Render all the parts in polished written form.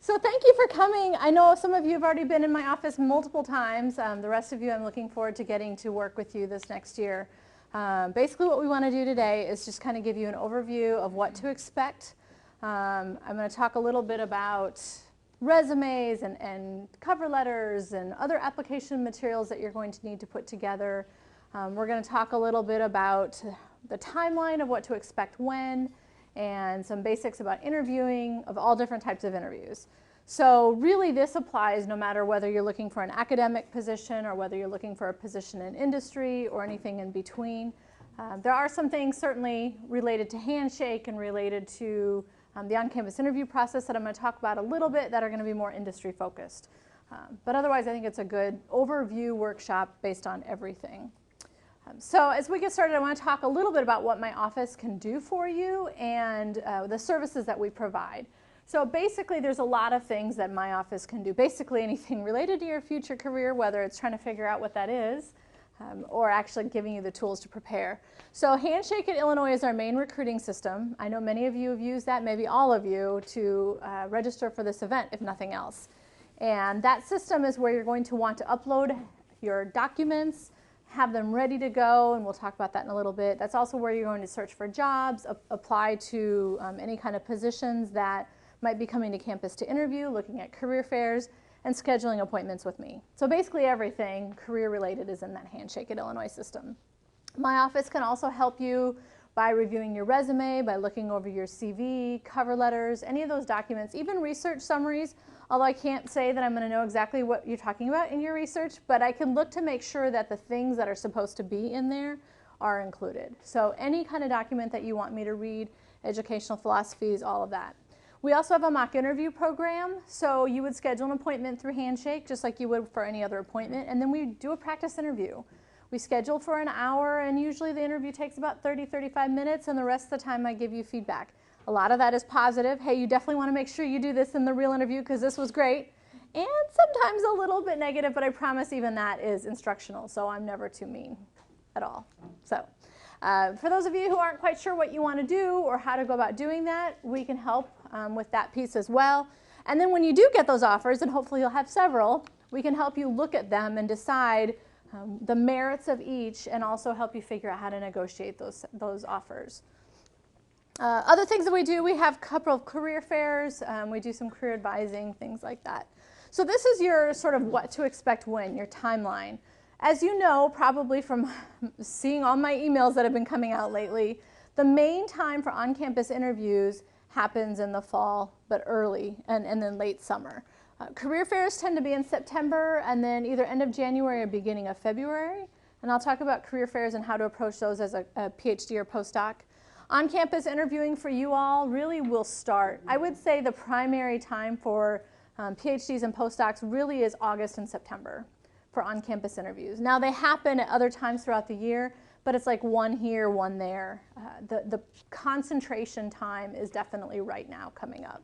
So thank you for coming. I know some of you have already been in my office multiple times. The rest of you, I'm looking forward to getting to work with you this next year. Basically what we want to do today is just kind of give you an overview of what to expect. I'm going to talk a little bit about resumes and cover letters and other application materials that you're going to need to put together. We're going to talk a little bit about the timeline of what to expect when, and some basics about interviewing, of all different types of interviews. So really this applies no matter whether you're looking for an academic position or whether you're looking for a position in industry or anything in between. There are some things certainly related to handshake and related to the on-campus interview process that I'm going to talk about a little bit that are going to be more industry focused. But otherwise I think it's a good overview workshop based on everything. So as we get started, I want to talk a little bit about what my office can do for you and the services that we provide. So basically there's a lot of things that my office can do. Basically anything related to your future career, whether it's trying to figure out what that is or actually giving you the tools to prepare. So Handshake at Illinois is our main recruiting system. I know many of you have used that, maybe all of you, to register for this event, if nothing else. And that system is where you're going to want to upload your documents, have them ready to go, and we'll talk about that in a little bit. That's also where you're going to search for jobs, apply to any kind of positions that might be coming to campus to interview, looking at career fairs, and scheduling appointments with me. So basically everything career related is in that Handshake at Illinois system. My office can also help you by reviewing your resume, by looking over your CV, cover letters, any of those documents, even research summaries. Although I can't say that I'm going to know exactly what you're talking about in your research, but I can look to make sure that the things that are supposed to be in there are included. So any kind of document that you want me to read, educational philosophies, all of that. We also have a mock interview program, so you would schedule an appointment through Handshake just like you would for any other appointment, and then we do a practice interview. We schedule for an hour, and usually the interview takes about 30-35 minutes, and the rest of the time I give you feedback. A lot of that is positive. Hey, you definitely want to make sure you do this in the real interview because this was great. And sometimes a little bit negative, but I promise even that is instructional, so I'm never too mean at all. So for those of you who aren't quite sure what you want to do or how to go about doing that, we can help with that piece as well. And then when you do get those offers, and hopefully you'll have several, we can help you look at them and decide the merits of each and also help you figure out how to negotiate those offers. Other things that we do, we have a couple of career fairs, we do some career advising, things like that. So this is your sort of what to expect when, your timeline. As you know, probably from seeing all my emails that have been coming out lately, the main time for on-campus interviews happens in the fall, but early, and then late summer. Career fairs tend to be in September and then either end of January or beginning of February. And I'll talk about career fairs and how to approach those as a PhD or postdoc. On-campus interviewing for you all really will start. I would say the primary time for PhDs and postdocs really is August and September for on-campus interviews. Now they happen at other times throughout the year, but it's like one here, one there. The concentration time is definitely right now coming up.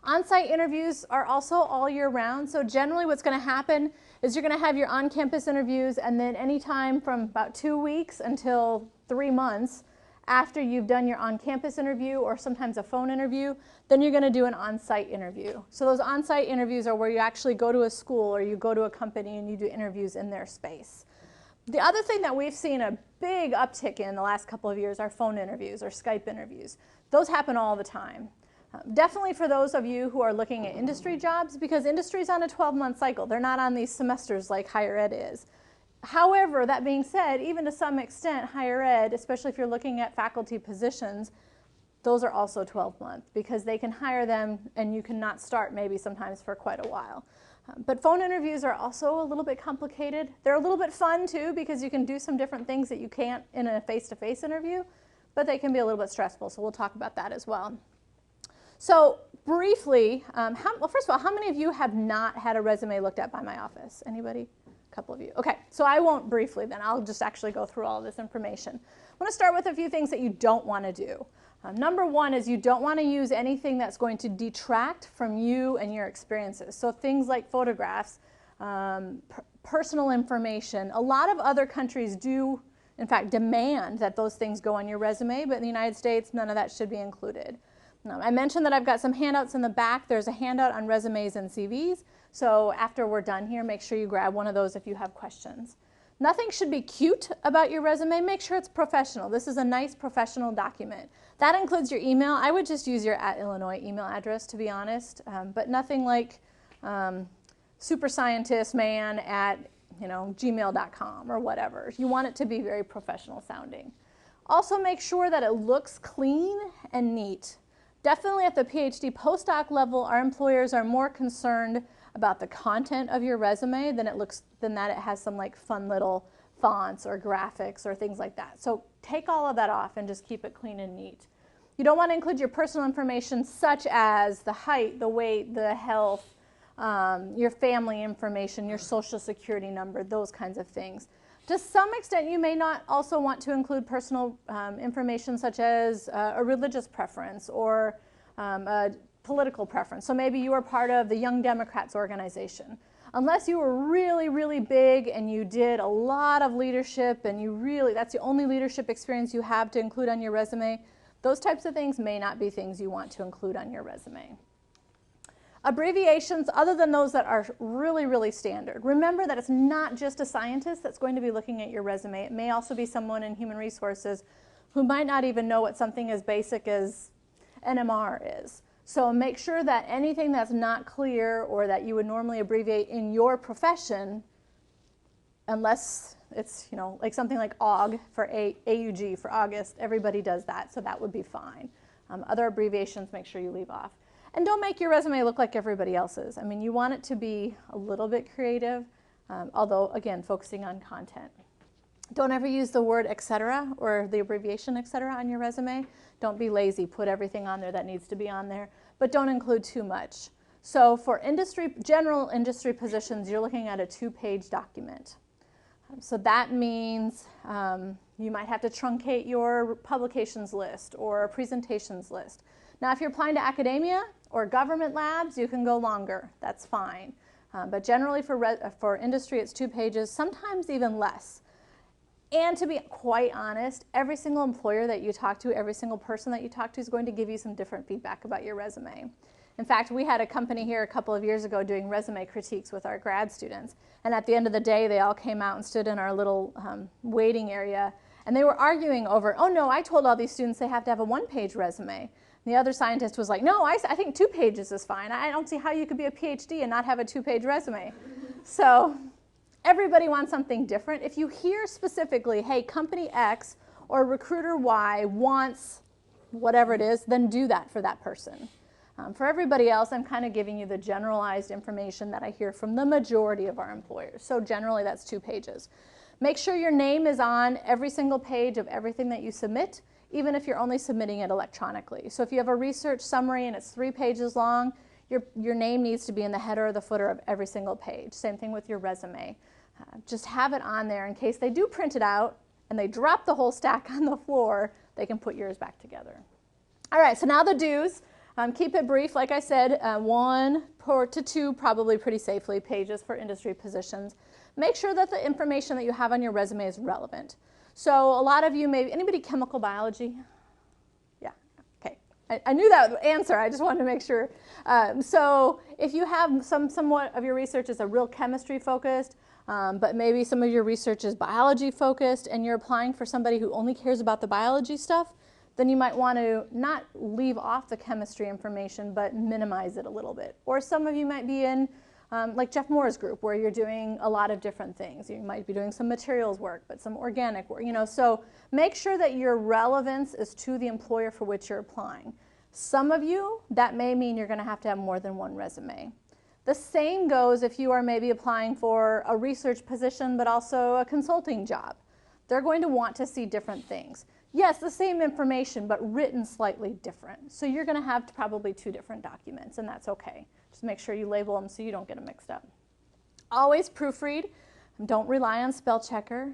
On-site interviews are also all year round, so generally what's going to happen is you're going to have your on-campus interviews, and then anytime from about 2 weeks until 3 months after you've done your on-campus interview or sometimes a phone interview, then you're going to do an on-site interview. So those on-site interviews are where you actually go to a school or you go to a company and you do interviews in their space. The other thing that we've seen a big uptick in the last couple of years are phone interviews or Skype interviews. Those happen all the time. Definitely for those of you who are looking at industry jobs, because industry is on a 12-month cycle. They're not on these semesters like higher ed is. However, that being said, even to some extent, higher ed, especially if you're looking at faculty positions, those are also 12-month because they can hire them and you cannot start maybe sometimes for quite a while. But phone interviews are also a little bit complicated. They're a little bit fun too because you can do some different things that you can't in a face-to-face interview, but they can be a little bit stressful, so we'll talk about that as well. So briefly, well, first of all, how many of you have not had a resume looked at by my office? Anybody? A couple of you. Okay, so I won't briefly then. I'll just actually go through all this information. I want to start with a few things that you don't want to do. Number one is you don't want to use anything that's going to detract from you and your experiences. So things like photographs, personal information. A lot of other countries do, in fact, demand that those things go on your resume, but in the United States, none of that should be included. I mentioned that I've got some handouts in the back. There's a handout on resumes and CVs. So after we're done here, make sure you grab one of those if you have questions. Nothing should be cute about your resume. Make sure it's professional. This is a nice professional document. That includes your email. I would just use your @Illinois email address, to be honest, but nothing like superscientistman@gmail.com or whatever. You want it to be very professional sounding. Also make sure that it looks clean and neat. Definitely at the PhD postdoc level, our employers are more concerned about the content of your resume than that it has some like fun little fonts or graphics or things like that. So take all of that off and just keep it clean and neat. You don't want to include your personal information such as the height, the weight, the health, your family information, your social security number, those kinds of things. To some extent, you may not also want to include personal information such as a religious preference or a political preference. So maybe you are part of the Young Democrats organization. Unless you were really, really big and you did a lot of leadership and that's the only leadership experience you have to include on your resume, those types of things may not be things you want to include on your resume. Abbreviations, other than those that are really, really standard. Remember that it's not just a scientist that's going to be looking at your resume. It may also be someone in human resources who might not even know what something as basic as NMR is. So make sure that anything that's not clear or that you would normally abbreviate in your profession, unless it's like something like AUG for AUG for August, everybody does that, so that would be fine. Other abbreviations, make sure you leave off. And don't make your resume look like everybody else's. I mean, you want it to be a little bit creative, although, again, focusing on content. Don't ever use the word etc. or the abbreviation etc. on your resume. Don't be lazy. Put everything on there that needs to be on there, but don't include too much. So for general industry positions, you're looking at a 2-page document. So that means you might have to truncate your publications list or presentations list. Now, if you're applying to academia or government labs, you can go longer. That's fine. But generally for industry, it's 2 pages, sometimes even less. And to be quite honest, every single employer that you talk to, every single person that you talk to is going to give you some different feedback about your resume. In fact, we had a company here a couple of years ago doing resume critiques with our grad students. And at the end of the day, they all came out and stood in our little waiting area. And they were arguing over, oh no, I told all these students they have to have a 1-page resume. And the other scientist was like, no, I think 2 pages is fine. I don't see how you could be a PhD and not have a 2-page resume. So everybody wants something different. If you hear specifically, hey, company X or recruiter Y wants whatever it is, then do that for that person. For everybody else, I'm kind of giving you the generalized information that I hear from the majority of our employers. So generally, that's 2 pages. Make sure your name is on every single page of everything that you submit, even if you're only submitting it electronically. So if you have a research summary and it's 3 pages long, your name needs to be in the header or the footer of every single page. Same thing with your resume. Just have it on there in case they do print it out and they drop the whole stack on the floor, they can put yours back together. All right, so now the do's. Keep it brief, like I said, 1 to 2 probably pretty safely pages for industry positions. Make sure that the information that you have on your resume is relevant. So a lot of you anybody chemical biology? Yeah, okay. I knew that answer, I just wanted to make sure. So if you have somewhat of your research is a real chemistry focused, but maybe some of your research is biology focused and you're applying for somebody who only cares about the biology stuff, then you might want to not leave off the chemistry information, but minimize it a little bit. Or some of you might be in, like Jeff Moore's group, where you're doing a lot of different things. You might be doing some materials work, but some organic work, So make sure that your relevance is to the employer for which you're applying. Some of you, that may mean you're going to have more than 1 resume. The same goes if you are maybe applying for a research position, but also a consulting job. They're going to want to see different things. Yes, the same information, but written slightly different. So you're going to have probably 2 different documents, and that's okay. Just make sure you label them so you don't get them mixed up. Always proofread. Don't rely on spell checker.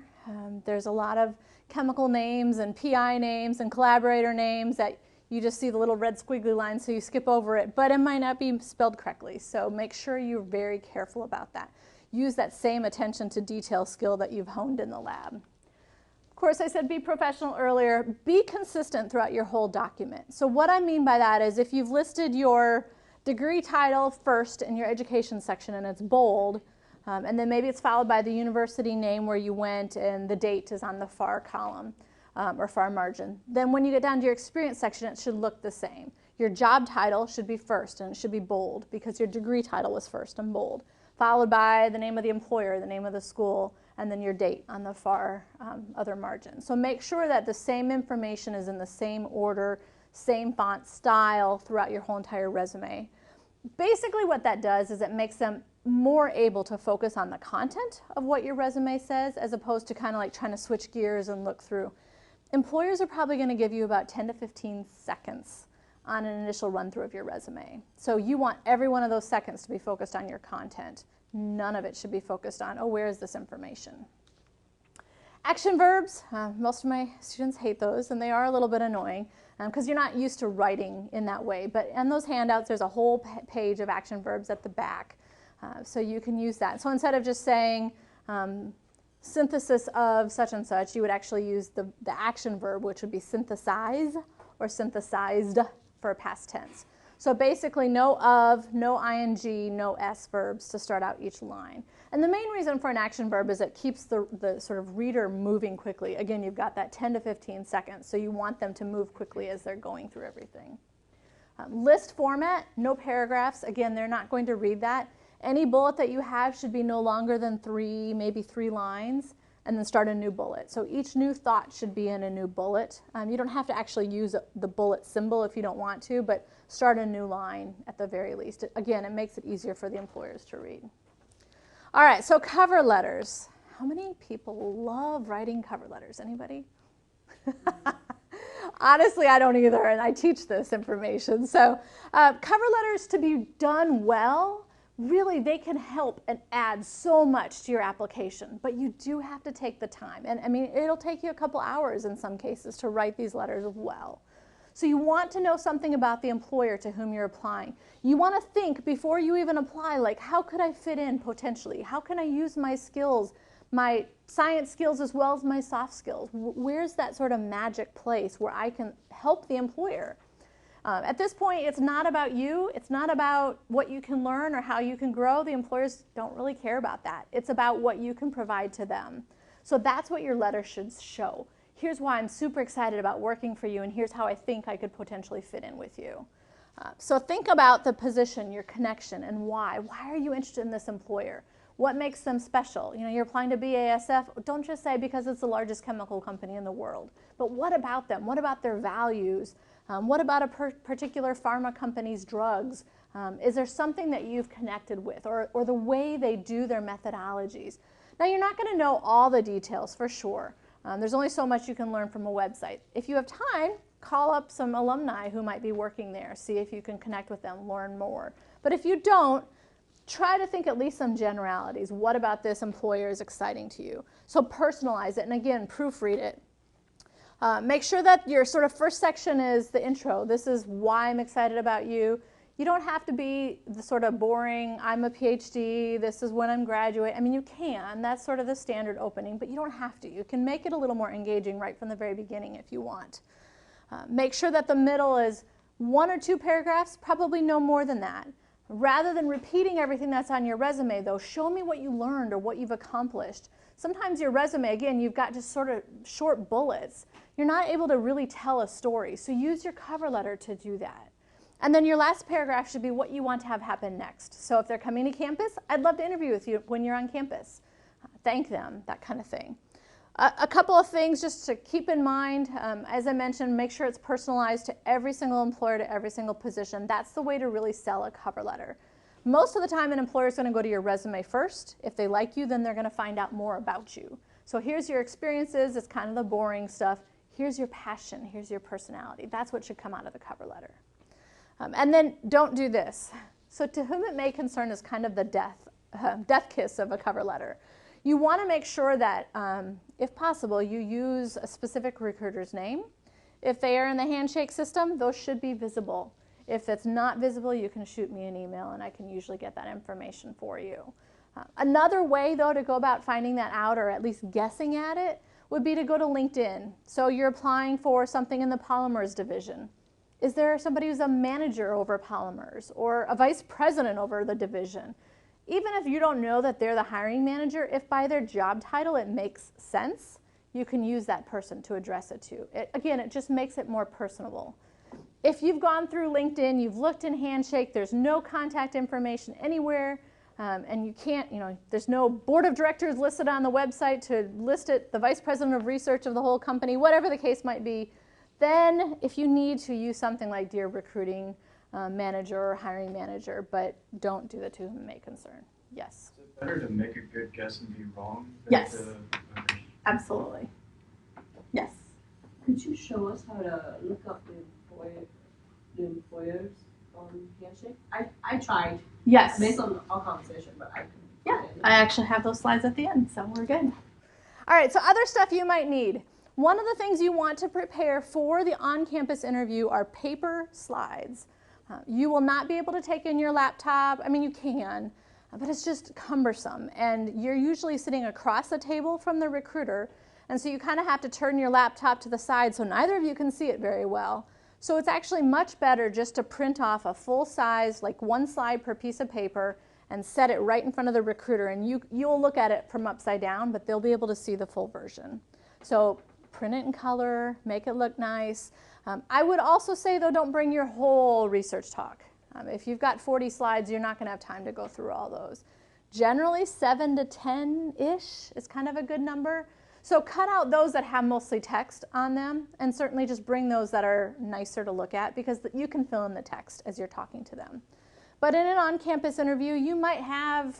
There's a lot of chemical names and PI names and collaborator names that you just see the little red squiggly line, so you skip over it, but it might not be spelled correctly. So make sure you're very careful about that. Use that same attention to detail skill that you've honed in the lab. course, I said be professional earlier. Be consistent throughout your whole document. So what I mean by that is if you've listed your degree title first in your education section and it's bold, and then maybe it's followed by the university name where you went and the date is on the far column or far margin. Then when you get down to your experience section, it should look the same. Your job title should be first and it should be bold because your degree title was first and bold, followed by the name of the employer, the name of the school, and then your date on the far other margin. So make sure that the same information is in the same order, same font style throughout your whole entire resume. Basically what that does is it makes them more able to focus on the content of what your resume says as opposed to kind of like trying to switch gears and look through. Employers are probably going to give you about 10 to 15 seconds on an initial run through of your resume. So you want every one of those seconds to be focused on your content. None of it should be focused on, oh, where is this information? Action verbs, most of my students hate those and they are a little bit annoying because you're not used to writing in that way. But in those handouts, there's a whole page of action verbs at the back. So you can use that. So instead of just saying synthesis of such and such, you would actually use the action verb, which would be synthesize or synthesized for past tense. So basically no of, no ing, no s verbs to start out each line. And the main reason for an action verb is it keeps the sort of reader moving quickly. Again, you've got that 10 to 15 seconds, so you want them to move quickly as they're going through everything. List format, no paragraphs. Again, they're not going to read that. Any bullet that you have should be no longer than 3, maybe 3 lines, and then start a new bullet. So each new thought should be in a new bullet. You don't have to actually use the bullet symbol if you don't want to, but start a new line at the very least. Again, it makes it easier for the employers to read. All right, so cover letters. How many people love writing cover letters? Anybody? Honestly, I don't either, and I teach this information. So cover letters, to be done well, really, they can help and add so much to your application, but you do have to take the time. And I mean, it'll take you a couple hours in some cases to write these letters well. So you want to know something about the employer to whom you're applying. You want to think before you even apply, like, how could I fit in potentially? How can I use my skills, my science skills as well as my soft skills? Where's that sort of magic place where I can help the employer? At this point, it's not about you. It's not about what you can learn or how you can grow. The employers don't really care about that. It's about what you can provide to them. So that's what your letter should show. Here's why I'm super excited about working for you, and here's how I think I could potentially fit in with you. So think about the position, your connection, and why. Why are you interested in this employer? What makes them special? You know, you're applying to BASF. Don't just say because it's the largest chemical company in the world. But what about them? What about their values? What about a particular pharma company's drugs? Is there something that you've connected with, or the way they do their methodologies? Now, you're not going to know all the details for sure. There's only so much you can learn from a website. If you have time, call up some alumni who might be working there. See if you can connect with them, learn more. But if you don't, try to think at least some generalities. What about this employer is exciting to you? So personalize it, and again, proofread it. Make sure that your sort of first section is the intro. This is why I'm excited about you. You don't have to be the sort of boring, I'm a PhD, this is when I'm graduating. I mean, you can. That's sort of the standard opening, but you don't have to. You can make it a little more engaging right from the very beginning if you want. Make sure that the middle is 1 or 2 paragraphs, probably no more than that. Rather than repeating everything that's on your resume, though, show me what you learned or what you've accomplished. Sometimes your resume, again, you've got just sort of short bullets. You're not able to really tell a story, so use your cover letter to do that. And then your last paragraph should be what you want to have happen next. So if they're coming to campus, I'd love to interview with you when you're on campus. Thank them, that kind of thing. A couple of things just to keep in mind. As I mentioned, make sure it's personalized to every single employer, to every single position. That's the way to really sell a cover letter. Most of the time, an employer is going to go to your resume first. If they like you, then they're going to find out more about you. So here's your experiences. It's kind of the boring stuff. Here's your passion. Here's your personality. That's what should come out of the cover letter. And then don't do this. So to whom it may concern is kind of the death kiss of a cover letter. You want to make sure that, if possible, you use a specific recruiter's name. If they are in the handshake system, those should be visible. If it's not visible, you can shoot me an email, and I can usually get that information for you. Another way, though, to go about finding that out, or at least guessing at it, would be to go to LinkedIn. So you're applying for something in the polymers division. Is there somebody who's a manager over polymers or a vice president over the division? Even if you don't know that they're the hiring manager, if by their job title it makes sense, you can use that person to address it to. Again, it just makes it more personable. If you've gone through LinkedIn, you've looked in Handshake, there's no contact information anywhere, and you can't, there's no board of directors listed on the website to list it, the vice president of research of the whole company, whatever the case might be, then if you need to use something like Dear Recruiting Manager or Hiring Manager, but don't do the to whom it may concern. Yes? Is it better to make a good guess and be wrong? Yes. Absolutely. Yes. Could you show us how to look up the employers on Handshake? I tried. Yes. Based on our conversation, but I couldn't. Yeah, I actually have those slides at the end, so we're good. All right, so other stuff you might need. One of the things you want to prepare for the on-campus interview are paper slides. You will not be able to take in your laptop. I mean, you can, but it's just cumbersome. And you're usually sitting across the table from the recruiter, and so you kind of have to turn your laptop to the side so neither of you can see it very well. So it's actually much better just to print off a full size, like one slide per piece of paper, and set it right in front of the recruiter. And you'll look at it from upside down, but they'll be able to see the full version. So print it in color, make it look nice. I would also say, though, don't bring your whole research talk. If you've got 40 slides, you're not going to have time to go through all those. Generally, 7 to 10-ish is kind of a good number. So cut out those that have mostly text on them, and certainly just bring those that are nicer to look at, because you can fill in the text as you're talking to them. But in an on-campus interview, you might have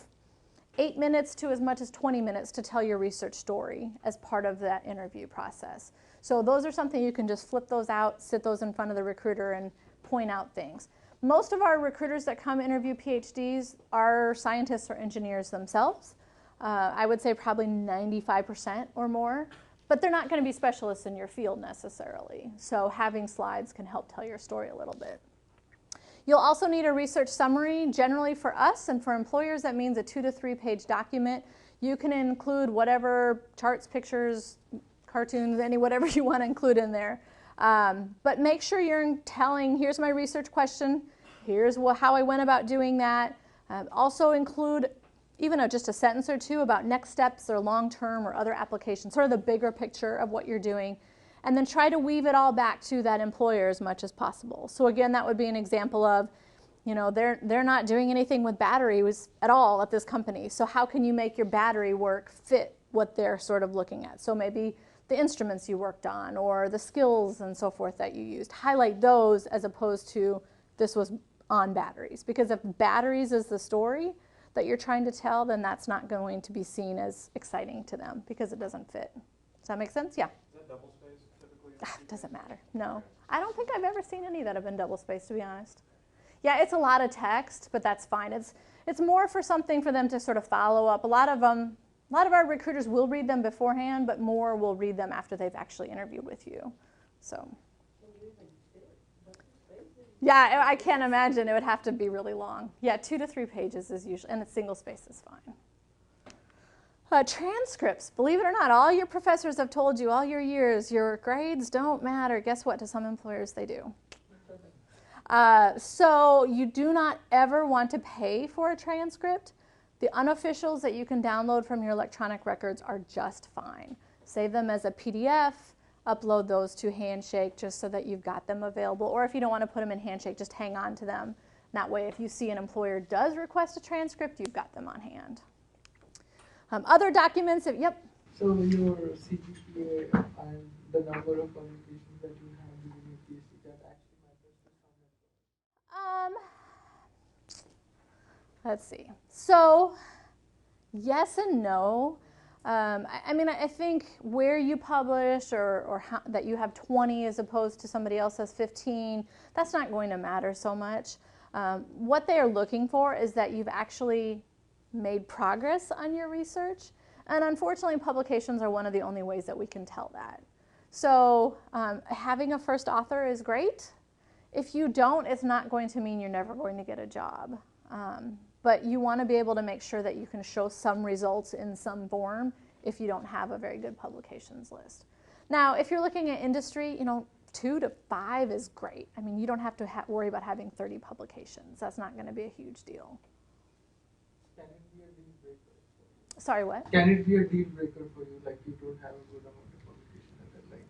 8 minutes to as much as 20 minutes to tell your research story as part of that interview process. So those are something you can just flip those out, sit those in front of the recruiter, and point out things. Most of our recruiters that come interview PhDs are scientists or engineers themselves. I would say probably 95% or more, but they're not going to be specialists in your field necessarily. So having slides can help tell your story a little bit. You'll also need a research summary. Generally for us and for employers, that means a 2 to 3 page document. You can include whatever charts, pictures, cartoons, whatever you want to include in there. But make sure you're telling, here's my research question, here's how I went about doing that. Also include even just a sentence or two about next steps or long-term or other applications, sort of the bigger picture of what you're doing. And then try to weave it all back to that employer as much as possible. So again, that would be an example of, they're not doing anything with batteries at all at this company. So how can you make your battery work fit what they're sort of looking at? So maybe the instruments you worked on or the skills and so forth that you used. Highlight those as opposed to this was on batteries. Because if batteries is the story that you're trying to tell, then that's not going to be seen as exciting to them because it doesn't fit. Does that make sense? Yeah. Is that double space typically? Doesn't matter. No. I don't think I've ever seen any that have been double spaced, to be honest. Yeah, it's a lot of text, but that's fine. It's more for something for them to sort of follow up. A lot of our recruiters will read them beforehand, but more will read them after they've actually interviewed with you. So. Yeah, I can't imagine. It would have to be really long. Yeah, 2 to 3 pages is usually, and a single space is fine. Transcripts, believe it or not, all your professors have told you all your years, your grades don't matter. Guess what? To some employers, they do. So you do not ever want to pay for a transcript. The unofficials that you can download from your electronic records are just fine. Save them as a PDF, upload those to Handshake just so that you've got them available. Or if you don't want to put them in Handshake, just hang on to them. That way, if you see an employer does request a transcript, you've got them on hand. Other documents, yep? So your CGPA and the number of publications that you have during your PhD, that actually matters to some employers? Let's see. So, yes and no. I think where you publish or how, that you have 20 as opposed to somebody else has 15, that's not going to matter so much. What they are looking for is that you've actually made progress on your research. And unfortunately, publications are one of the only ways that we can tell that. So having a first author is great. If you don't, it's not going to mean you're never going to get a job. But you want to be able to make sure that you can show some results in some form if you don't have a very good publications list. Now, if you're looking at industry, 2 to 5 is great. I mean, you don't have to worry about having 30 publications. That's not going to be a huge deal. Can it be a deal breaker? Sorry, what? Can it be a deal breaker for you, like you don't have a good amount of publication and then like?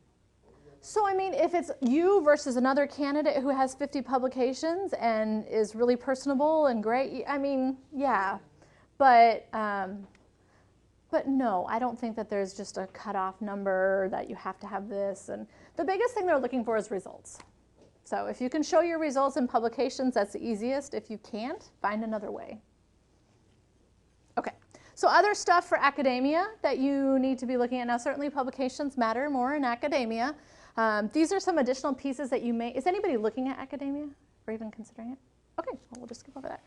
So, I mean, if it's you versus another candidate who has 50 publications and is really personable and great, I mean, yeah. But no, I don't think that there's just a cutoff number that you have to have this. And the biggest thing they're looking for is results. So if you can show your results in publications, that's the easiest. If you can't, find another way. Okay, so other stuff for academia that you need to be looking at. Now, certainly publications matter more in academia. These are some additional pieces that you may, is anybody looking at academia or even considering it? Okay, well, we'll just skip over that.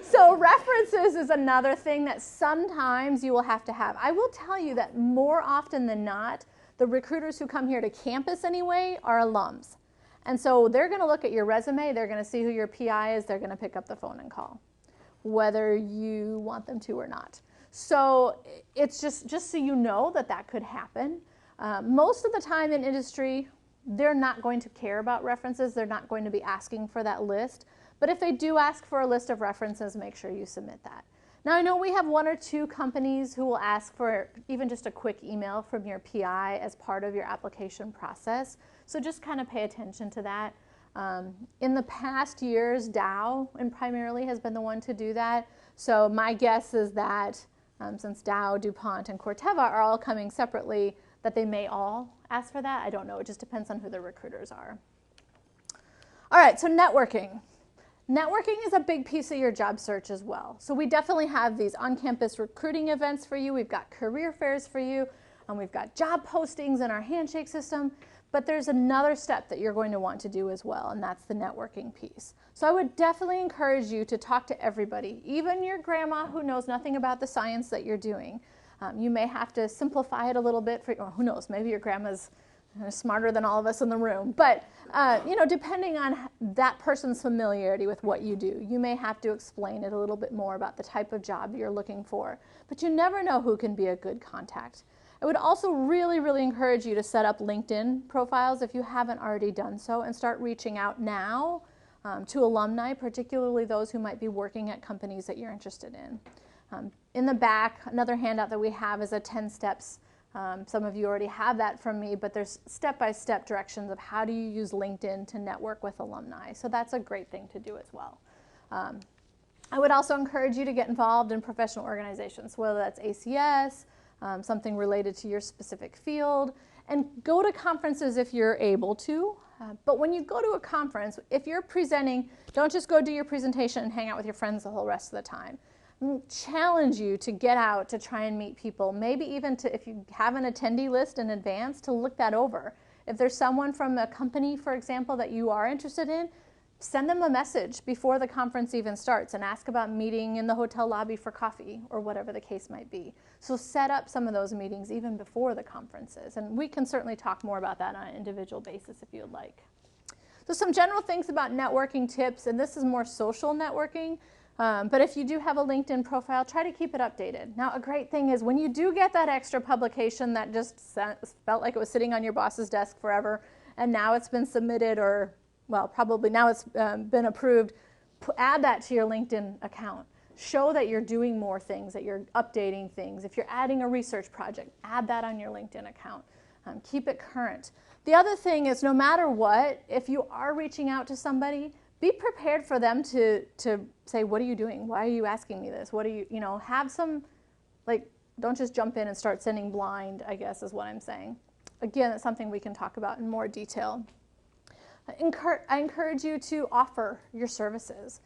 So references is another thing that sometimes you will have to have. I will tell you that more often than not, the recruiters who come here to campus anyway are alums. And so they're going to look at your resume, they're going to see who your PI is, they're going to pick up the phone and call, whether you want them to or not. So it's just so you know that could happen. Most of the time in industry, they're not going to care about references. They're not going to be asking for that list. But if they do ask for a list of references, make sure you submit that. Now, I know we have 1 or 2 companies who will ask for even just a quick email from your PI as part of your application process. So just kind of pay attention to that. In the past years, Dow primarily has been the one to do that. So my guess is that since Dow, DuPont, and Corteva are all coming separately, that they may all ask for that. I don't know. It just depends on who the recruiters are. All right, so networking. Networking is a big piece of your job search as well. So we definitely have these on-campus recruiting events for you. We've got career fairs for you. And we've got job postings in our handshake system. But there's another step that you're going to want to do as well, and that's the networking piece. So I would definitely encourage you to talk to everybody, even your grandma who knows nothing about the science that you're doing. You may have to simplify it a little bit, or who knows, maybe your grandma's smarter than all of us in the room. But depending on that person's familiarity with what you do, you may have to explain it a little bit more about the type of job you're looking for. But you never know who can be a good contact. I would also really, really encourage you to set up LinkedIn profiles if you haven't already done so, and start reaching out now to alumni, particularly those who might be working at companies that you're interested in. In the back, another handout that we have is a 10 steps. Some of you already have that from me, but there's step-by-step directions of how do you use LinkedIn to network with alumni. So that's a great thing to do as well. I would also encourage you to get involved in professional organizations, whether that's ACS, something related to your specific field, and go to conferences if you're able to. But when you go to a conference, if you're presenting, don't just go do your presentation and hang out with your friends the whole rest of the time. Challenge you to get out to try and meet people, maybe even to, if you have an attendee list in advance, to look that over. If there's someone from a company, for example, that you are interested in, send them a message before the conference even starts and ask about meeting in the hotel lobby for coffee or whatever the case might be. So set up some of those meetings even before the conferences, and we can certainly talk more about that on an individual basis if you would like. So some general things about networking tips, and this is more social networking. But if you do have a LinkedIn profile, try to keep it updated. Now, a great thing is when you do get that extra publication that just felt like it was sitting on your boss's desk forever, and now it's been submitted, or, well, probably now it's been approved, add that to your LinkedIn account. Show that you're doing more things, that you're updating things. If you're adding a research project, add that on your LinkedIn account. Keep it current. The other thing is, no matter what, if you are reaching out to somebody, be prepared for them to say, what are you doing? Why are you asking me this? What are you, have some, don't just jump in and start sending blind, I guess is what I'm saying. Again, it's something we can talk about in more detail. I encourage you to offer your services.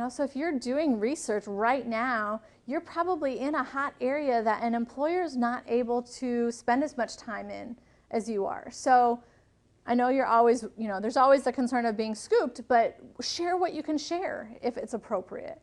So if you're doing research right now, you're probably in a hot area that an employer is not able to spend as much time in as you are. So I know you're always, there's always the concern of being scooped, but share what you can share if it's appropriate.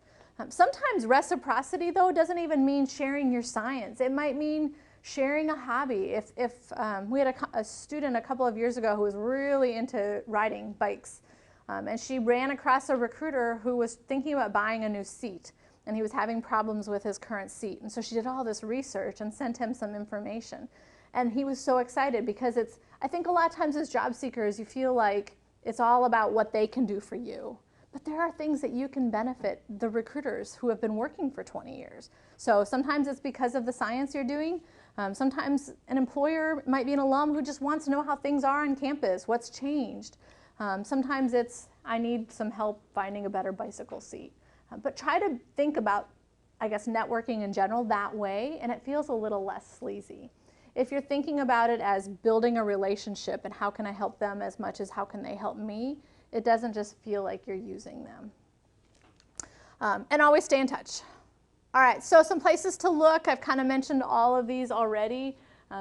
Sometimes reciprocity, though, doesn't even mean sharing your science. It might mean sharing a hobby. If we had a student a couple of years ago who was really into riding bikes, and she ran across a recruiter who was thinking about buying a new seat. and he was having problems with his current seat. And so she did all this research and sent him some information. And he was so excited because I think a lot of times as job seekers, you feel like it's all about what they can do for you. But there are things that you can benefit the recruiters who have been working for 20 years. So sometimes it's because of the science you're doing. Sometimes an employer might be an alum who just wants to know how things are on campus, what's changed. Sometimes it's, I need some help finding a better bicycle seat. But try to think about, I guess, networking in general that way, and it feels a little less sleazy. If you're thinking about it as building a relationship and how can I help them as much as how can they help me, it doesn't just feel like you're using them. And always stay in touch. All right, so some places to look. I've kind of mentioned all of these already.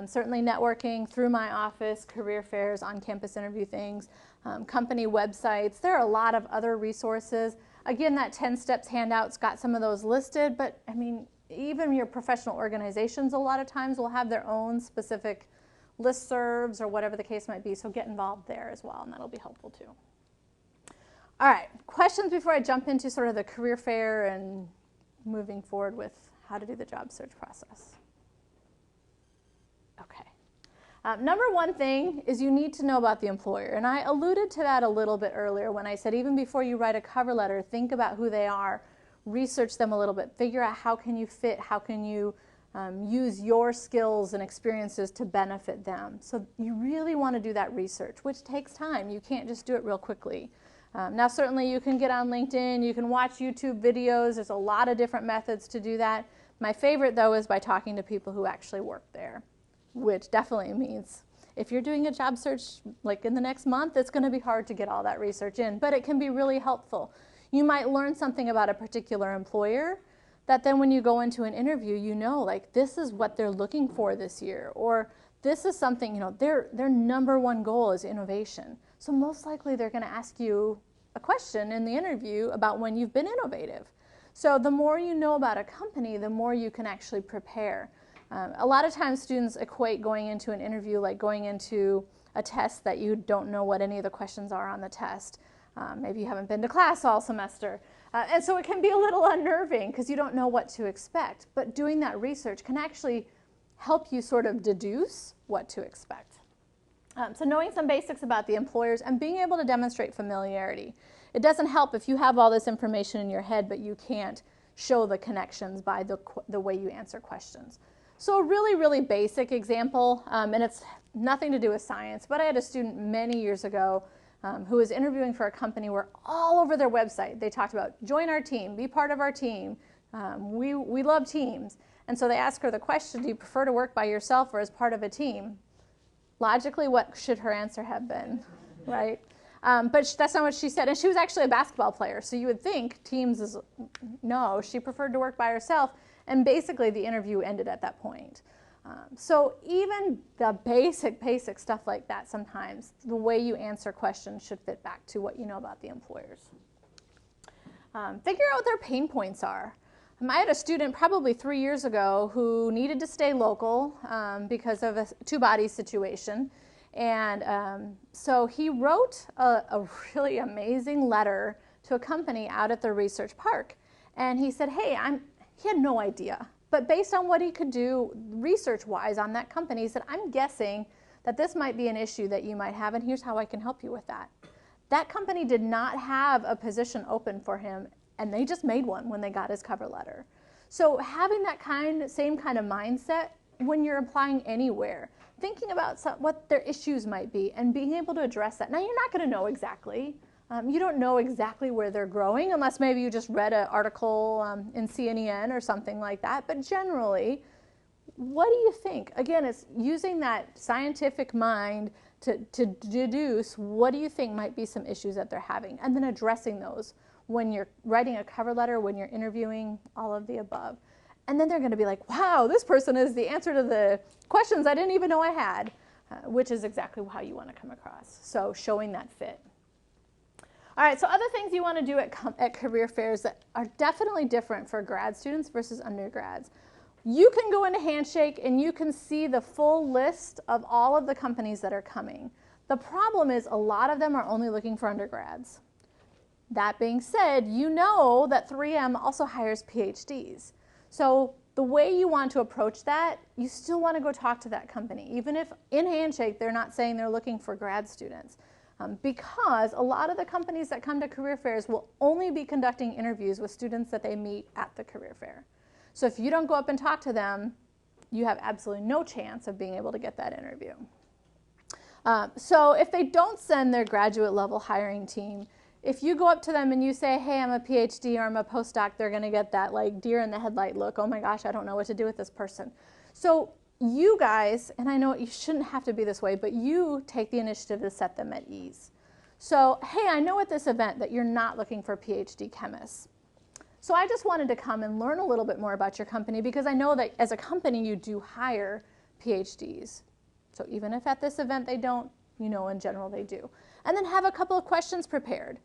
Certainly networking through my office, career fairs, on-campus interview things, company websites. There are a lot of other resources. Again, that 10 steps handout's got some of those listed, but I mean, even your professional organizations a lot of times will have their own specific listservs or whatever the case might be, so get involved there as well, and that'll be helpful too. All right, questions before I jump into sort of the career fair and moving forward with how to do the job search process. Okay. Number one thing is you need to know about the employer, and I alluded to that a little bit earlier when I said even before you write a cover letter, think about who they are, research them a little bit, figure out how can you fit, how can you use your skills and experiences to benefit them. So you really want to do that research, which takes time. You can't just do it real quickly. Now certainly you can get on LinkedIn, you can watch YouTube videos, there's a lot of different methods to do that. My favorite though is by talking to people who actually work there, which definitely means if you're doing a job search like in the next month, it's going to be hard to get all that research in, but it can be really helpful. You might learn something about a particular employer that then when you go into an interview, you know, like this is what they're looking for this year, or this is something, you know, their number one goal is innovation. So most likely they're going to ask you a question in the interview about when you've been innovative. So the more you know about a company, the more you can actually prepare. A lot of times students equate going into an interview like going into a test that you don't know what any of the questions are on the test. Maybe you haven't been to class all semester. And so it can be a little unnerving because you don't know what to expect. But doing that research can actually help you sort of deduce what to expect. So knowing some basics about the employers and being able to demonstrate familiarity. It doesn't help if you have all this information in your head, but you can't show the connections by the way you answer questions. So a really, really basic example, and it's nothing to do with science, but I had a student many years ago who was interviewing for a company where all over their website they talked about join our team, be part of our team, we love teams. And so they asked her the question, do you prefer to work by yourself or as part of a team? Logically, what should her answer have been, right? But that's not what she said. And she was actually a basketball player, so you would think teams is, no, she preferred to work by herself. And basically the interview ended at that point. So even the basic stuff like that, sometimes the way you answer questions should fit back to what you know about the employers. Figure out what their pain points are. I had a student probably 3 years ago who needed to stay local because of a two-body situation. And so he wrote a really amazing letter to a company out at the research park. And he said, hey, he had no idea. But based on what he could do research-wise on that company, he said, I'm guessing that this might be an issue that you might have, and here's how I can help you with that. That company did not have a position open for him, and they just made one when they got his cover letter. So having that same kind of mindset when you're applying anywhere, thinking about what their issues might be and being able to address that. Now, you're not going to know exactly. You don't know exactly where they're growing unless maybe you just read an article in CNN or something like that. But generally, what do you think? Again, it's using that scientific mind to deduce what do you think might be some issues that they're having, and then addressing those when you're writing a cover letter, when you're interviewing, all of the above. And then they're going to be like, wow, this person is the answer to the questions I didn't even know I had, which is exactly how you want to come across. So showing that fit. All right, so other things you want to do at career fairs that are definitely different for grad students versus undergrads. You can go into Handshake and you can see the full list of all of the companies that are coming. The problem is a lot of them are only looking for undergrads. That being said, you know that 3M also hires PhDs. So the way you want to approach that, you still want to go talk to that company, even if in Handshake they're not saying they're looking for grad students. Because a lot of the companies that come to career fairs will only be conducting interviews with students that they meet at the career fair. So if you don't go up and talk to them, you have absolutely no chance of being able to get that interview. So if they don't send their graduate level hiring team, if you go up to them and you say, hey, I'm a PhD or I'm a postdoc, they're going to get that like deer in the headlight look. Oh my gosh, I don't know what to do with this person. So you guys, and I know you shouldn't have to be this way, but you take the initiative to set them at ease. So, hey, I know at this event that you're not looking for PhD chemists. So I just wanted to come and learn a little bit more about your company because I know that as a company you do hire PhDs. So even if at this event they don't, you know in general they do. And then have a couple of questions prepared.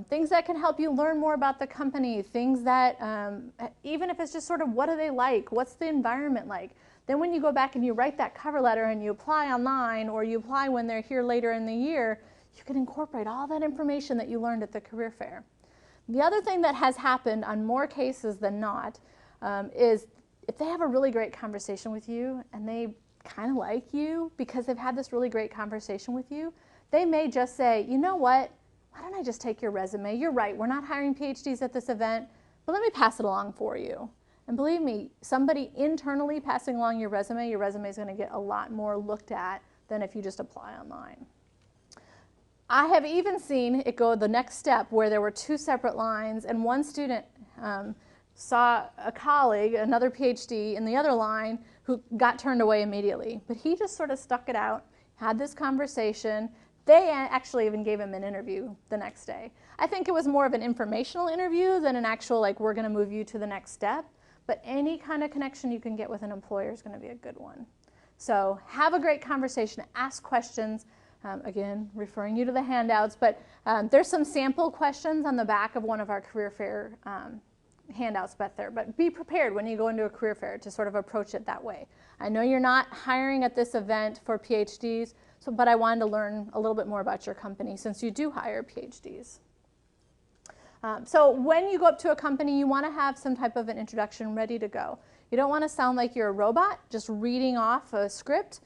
Things that can help you learn more about the company, things that, even if it's just sort of what do they like, what's the environment like. Then when you go back and you write that cover letter and you apply online or you apply when they're here later in the year, you can incorporate all that information that you learned at the career fair. The other thing that has happened on more cases than not is if they have a really great conversation with you and they kind of like you because they've had this really great conversation with you, they may just say, you know what, why don't I just take your resume? You're right, we're not hiring PhDs at this event, but let me pass it along for you. And believe me, somebody internally passing along your resume is going to get a lot more looked at than if you just apply online. I have even seen it go the next step where there were two separate lines and one student saw a colleague, another PhD, in the other line who got turned away immediately. But he just sort of stuck it out, had this conversation. They actually even gave him an interview the next day. I think it was more of an informational interview than an actual, like, we're going to move you to the next step. But any kind of connection you can get with an employer is going to be a good one. So have a great conversation, ask questions. Again, referring you to the handouts, but there's some sample questions on the back of one of our career fair handouts back there. But be prepared when you go into a career fair to sort of approach it that way. I know you're not hiring at this event for PhDs, but I wanted to learn a little bit more about your company since you do hire PhDs. So when you go up to a company, you want to have some type of an introduction ready to go. You don't want to sound like you're a robot just reading off a script.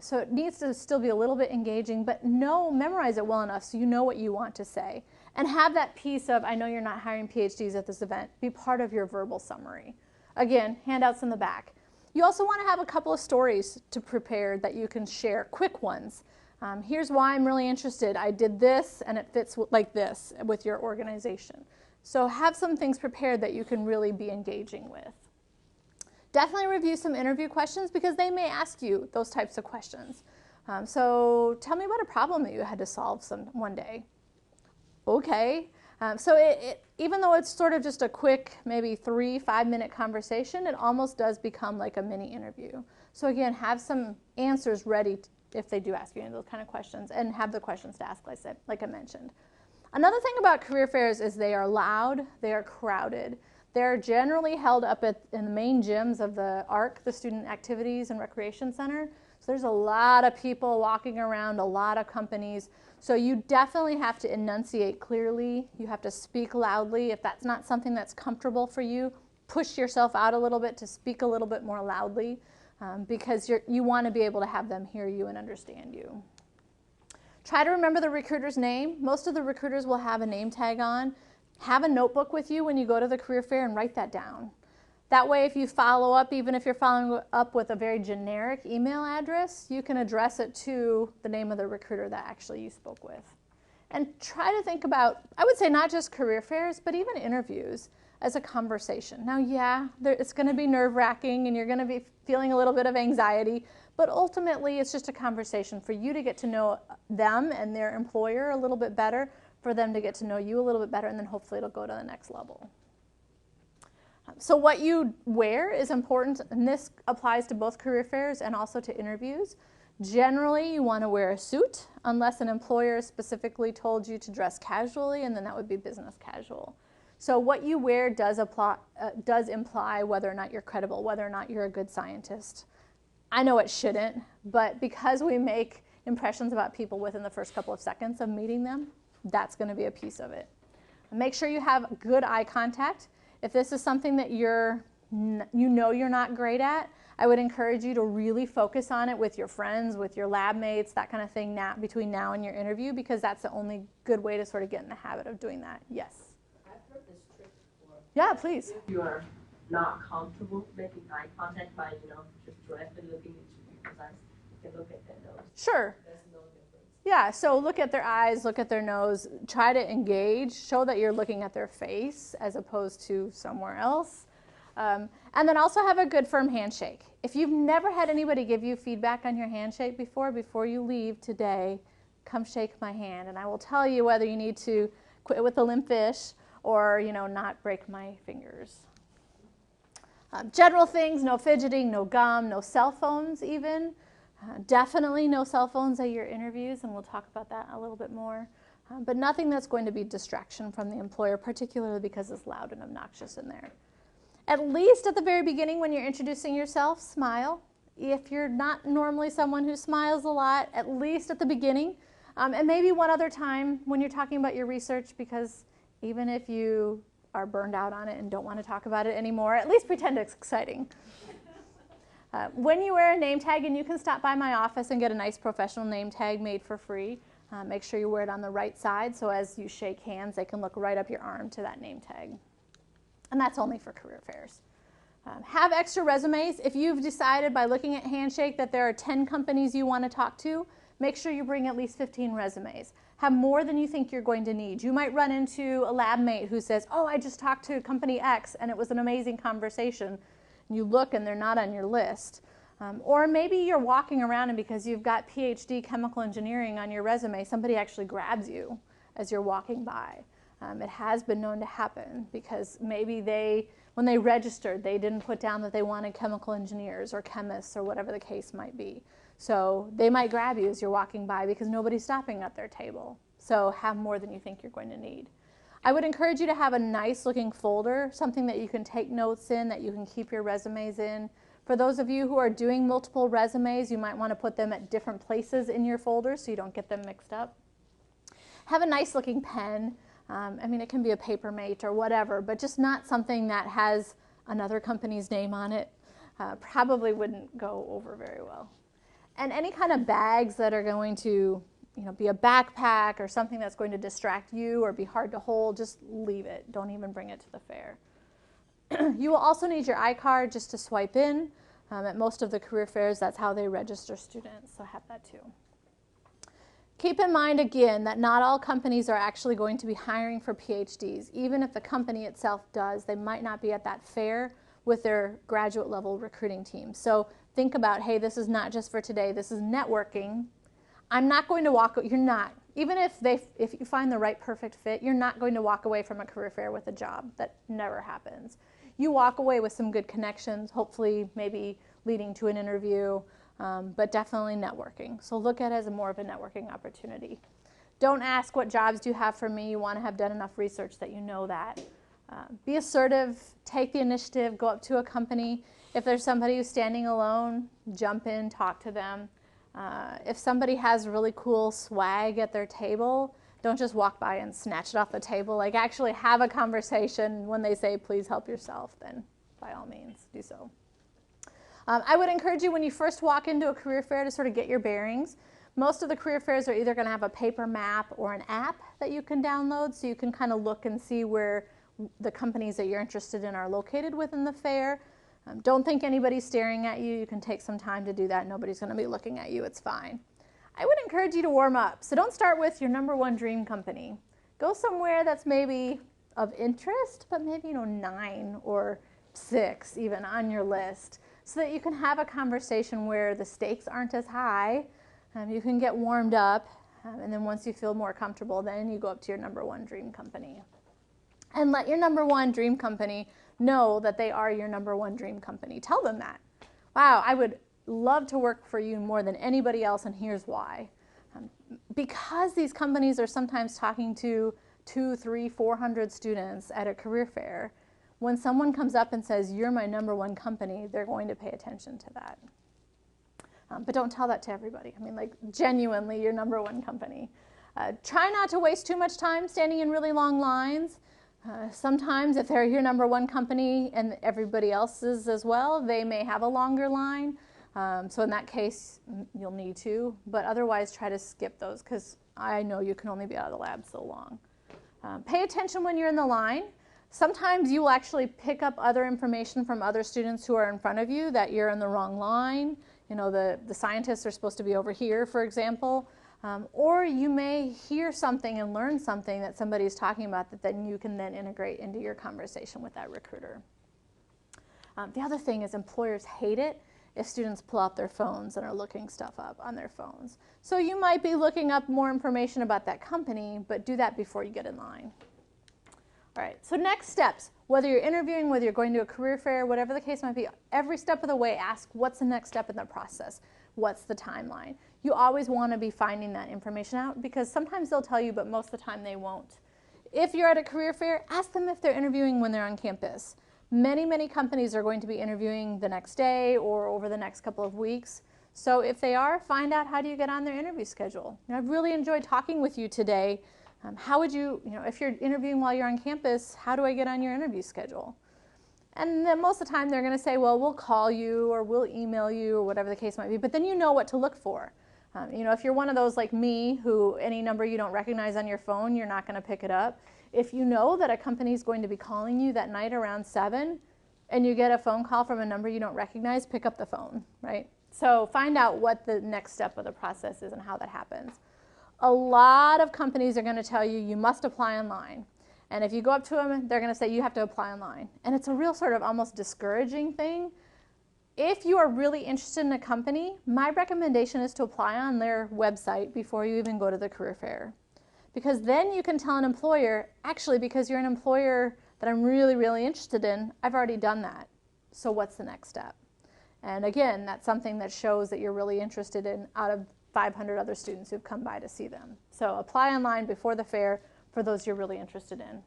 So it needs to still be a little bit engaging, but memorize it well enough so you know what you want to say. And have that piece of, I know you're not hiring PhDs at this event, be part of your verbal summary. Again, handouts in the back. You also want to have a couple of stories to prepare that you can share, quick ones. Here's why I'm really interested. I did this and it fits like this with your organization. So have some things prepared that you can really be engaging with. Definitely review some interview questions because they may ask you those types of questions. So tell me about a problem that you had to solve one day. Okay. So even though it's sort of just a quick, maybe 3-5 minute conversation, it almost does become like a mini interview. So again, have some answers ready if they do ask you any of those kind of questions, and have the questions to ask, like I mentioned. Another thing about career fairs is they are loud, they are crowded. They're generally held up in the main gyms of the ARC, the Student Activities and Recreation Center. So there's a lot of people walking around, a lot of companies. So you definitely have to enunciate clearly. You have to speak loudly. If that's not something that's comfortable for you, push yourself out a little bit to speak a little bit more loudly because you want to be able to have them hear you and understand you. Try to remember the recruiter's name. Most of the recruiters will have a name tag on. Have a notebook with you when you go to the career fair and write that down. That way, if you follow up, even if you're following up with a very generic email address, you can address it to the name of the recruiter that actually you spoke with. And try to think about, I would say not just career fairs, but even interviews as a conversation. Now, yeah, it's going to be nerve-wracking and you're going to be feeling a little bit of anxiety, but ultimately it's just a conversation for you to get to know them and their employer a little bit better, for them to get to know you a little bit better, and then hopefully it'll go to the next level. So what you wear is important, and this applies to both career fairs and also to interviews. Generally, you want to wear a suit, unless an employer specifically told you to dress casually, and then that would be business casual. So what you wear does imply whether or not you're credible, whether or not you're a good scientist. I know it shouldn't, but because we make impressions about people within the first couple of seconds of meeting them, that's going to be a piece of it. Make sure you have good eye contact. If this is something that you know you're not great at, I would encourage you to really focus on it with your friends, with your lab mates, that kind of thing between now and your interview, because that's the only good way to sort of get in the habit of doing that. Yes? I've heard this trick before. Yeah, please. If you are not comfortable making eye contact by, just directly looking into people's eyes, you can look at their nose. Sure. There's no difference. Yeah, so look at their eyes, look at their nose, try to engage, show that you're looking at their face as opposed to somewhere else. And then also have a good firm handshake. If you've never had anybody give you feedback on your handshake before you leave today, come shake my hand and I will tell you whether you need to quit with the limp fish or, not break my fingers. General things, no fidgeting, no gum, no cell phones even. Definitely no cell phones at your interviews, and we'll talk about that a little bit more. But nothing that's going to be distraction from the employer, particularly because it's loud and obnoxious in there. At least at the very beginning when you're introducing yourself, smile. If you're not normally someone who smiles a lot, at least at the beginning. And maybe one other time when you're talking about your research, because even if you are burned out on it and don't want to talk about it anymore, at least pretend it's exciting. When you wear a name tag, and you can stop by my office and get a nice professional name tag made for free, make sure you wear it on the right side so as you shake hands, they can look right up your arm to that name tag. And that's only for career fairs. Have extra resumes. If you've decided by looking at Handshake that there are 10 companies you want to talk to, make sure you bring at least 15 resumes. Have more than you think you're going to need. You might run into a lab mate who says, oh, I just talked to company X and it was an amazing conversation. And you look and they're not on your list. Or maybe you're walking around and because you've got PhD chemical engineering on your resume, somebody actually grabs you as you're walking by. It has been known to happen because maybe when they registered, they didn't put down that they wanted chemical engineers or chemists or whatever the case might be. So they might grab you as you're walking by because nobody's stopping at their table. So have more than you think you're going to need. I would encourage you to have a nice looking folder, something that you can take notes in, that you can keep your resumes in. For those of you who are doing multiple resumes, you might want to put them at different places in your folder so you don't get them mixed up. Have a nice looking pen. It can be a Papermate or whatever, but just not something that has another company's name on it. Probably wouldn't go over very well. And any kind of bags that are going to be a backpack or something that's going to distract you or be hard to hold, just leave it. Don't even bring it to the fair. You will also need your iCard just to swipe in. At most of the career fairs, that's how they register students, so have that too. Keep in mind, again, that not all companies are actually going to be hiring for PhDs. Even if the company itself does, they might not be at that fair with their graduate level recruiting team. So think about, hey, this is not just for today, this is networking. I'm not going to even if you find the right perfect fit, you're not going to walk away from a career fair with a job. That never happens. You walk away with some good connections, hopefully maybe leading to an interview, but definitely networking. So look at it as more of a networking opportunity. Don't ask what jobs do you have for me. You want to have done enough research that you know that. Be assertive, take the initiative, go up to a company. If there's somebody who's standing alone, jump in, talk to them. If somebody has really cool swag at their table, don't just walk by and snatch it off the table. Like actually have a conversation. When they say, please help yourself, then by all means do so. I would encourage you when you first walk into a career fair to sort of get your bearings. Most of the career fairs are either going to have a paper map or an app that you can download so you can kind of look and see where the companies that you're interested in are located within the fair. Don't think anybody's staring at you. You can take some time to do that. Nobody's going to be looking at you. It's fine. I would encourage you to warm up. So don't start with your #1 dream company. Go somewhere that's maybe of interest, but maybe 9 or 6 even on your list, so that you can have a conversation where the stakes aren't as high. You can get warmed up, and then once you feel more comfortable, then you go up to your #1 dream company. And let your #1 dream company know that they are your #1 dream company. Tell them that. Wow, I would love to work for you more than anybody else, and here's why. Because these companies are sometimes talking to 200, 300, 400 students at a career fair, when someone comes up and says, you're my #1 company, they're going to pay attention to that. But don't tell that to everybody. Genuinely your #1 company. Try not to waste too much time standing in really long lines. Sometimes if they're your number one company and everybody else is as well, they may have a longer line. So in that case, you'll need to, but otherwise try to skip those because I know you can only be out of the lab so long. Pay attention when you're in the line. Sometimes you will actually pick up other information from other students who are in front of you that you're in the wrong line. You know, the scientists are supposed to be over here, for example. Or you may hear something and learn something that somebody's talking about that then you can then integrate into your conversation with that recruiter. The other thing is employers hate it if students pull out their phones and are looking stuff up on their phones. So you might be looking up more information about that company, but do that before you get in line. All right, so next steps, whether you're interviewing, whether you're going to a career fair, whatever the case might be, every step of the way, ask what's the next step in the process? What's the timeline? You always want to be finding that information out because sometimes they'll tell you, but most of the time they won't. If you're at a career fair, ask them if they're interviewing when they're on campus. Many, many companies are going to be interviewing the next day or over the next couple of weeks. So if they are, find out how do you get on their interview schedule. And I've really enjoyed talking with you today. How would you, if you're interviewing while you're on campus, how do I get on your interview schedule? And then most of the time they're going to say, well, we'll call you or we'll email you or whatever the case might be. But then you know what to look for. If you're one of those like me who any number you don't recognize on your phone, you're not going to pick it up. If you know that a company is going to be calling you that night around 7 and you get a phone call from a number you don't recognize, pick up the phone, right? So find out what the next step of the process is and how that happens. A lot of companies are going to tell you you must apply online. And if you go up to them, they're going to say you have to apply online. And it's a real sort of almost discouraging thing. If you are really interested in a company, my recommendation is to apply on their website before you even go to the career fair. Because then you can tell an employer, actually, because you're an employer that I'm really, really interested in, I've already done that. So what's the next step? And again, that's something that shows that you're really interested in out of 500 other students who've come by to see them. So apply online before the fair for those you're really interested in.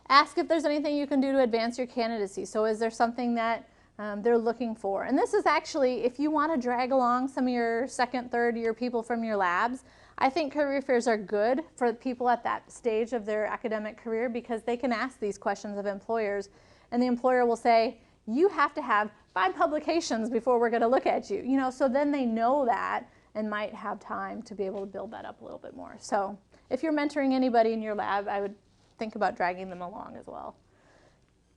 Ask if there's anything you can do to advance your candidacy. So is there something that they're looking for? And this is actually, if you want to drag along some of your second, third year people from your labs, I think career fairs are good for people at that stage of their academic career because they can ask these questions of employers and the employer will say, you have to have 5 publications before we're going to look at you. So then they know that and might have time to be able to build that up a little bit more. So if you're mentoring anybody in your lab, I would think about dragging them along as well.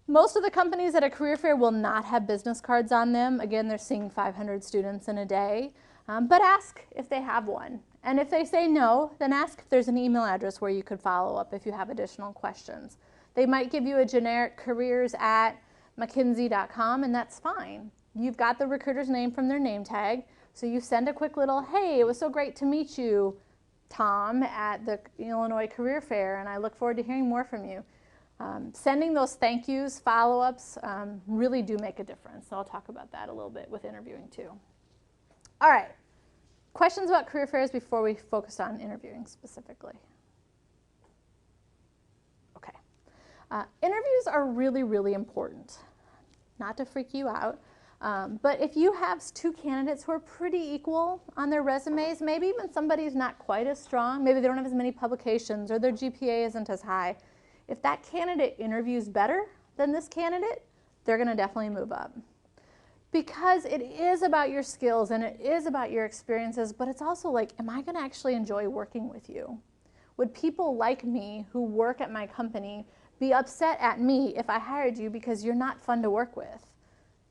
Most of the companies at a career fair will not have business cards on them. Again, they're seeing 500 students in a day. But ask if they have one. And if they say no, then ask if there's an email address where you could follow up if you have additional questions. They might give you a generic careers@mckinsey.com, and that's fine. You've got the recruiter's name from their name tag, so you send a quick little, hey, it was so great to meet you, Tom, at the Illinois Career Fair, and I look forward to hearing more from you. Sending those thank yous, follow-ups, really do make a difference. So I'll talk about that a little bit with interviewing too. All right, questions about career fairs before we focus on interviewing specifically? Okay. Interviews are really, really important. Not to freak you out, but if you have 2 candidates who are pretty equal on their resumes, maybe even somebody's not quite as strong, maybe they don't have as many publications or their GPA isn't as high, if that candidate interviews better than this candidate, they're going to definitely move up. Because it is about your skills and it is about your experiences, but it's also like, am I going to actually enjoy working with you? Would people like me who work at my company be upset at me if I hired you because you're not fun to work with?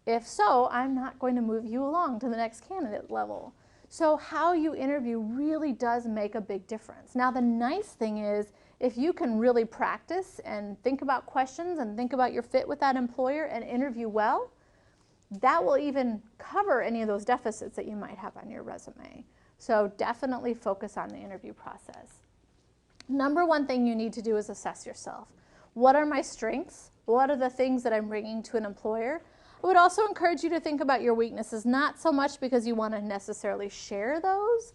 If so, I'm not going to move you along to the next candidate level. So how you interview really does make a big difference. Now the nice thing is, if you can really practice and think about questions and think about your fit with that employer and interview well, that will even cover any of those deficits that you might have on your resume. So definitely focus on the interview process. Number one thing you need to do is assess yourself. What are my strengths? What are the things that I'm bringing to an employer? I would also encourage you to think about your weaknesses, not so much because you want to necessarily share those,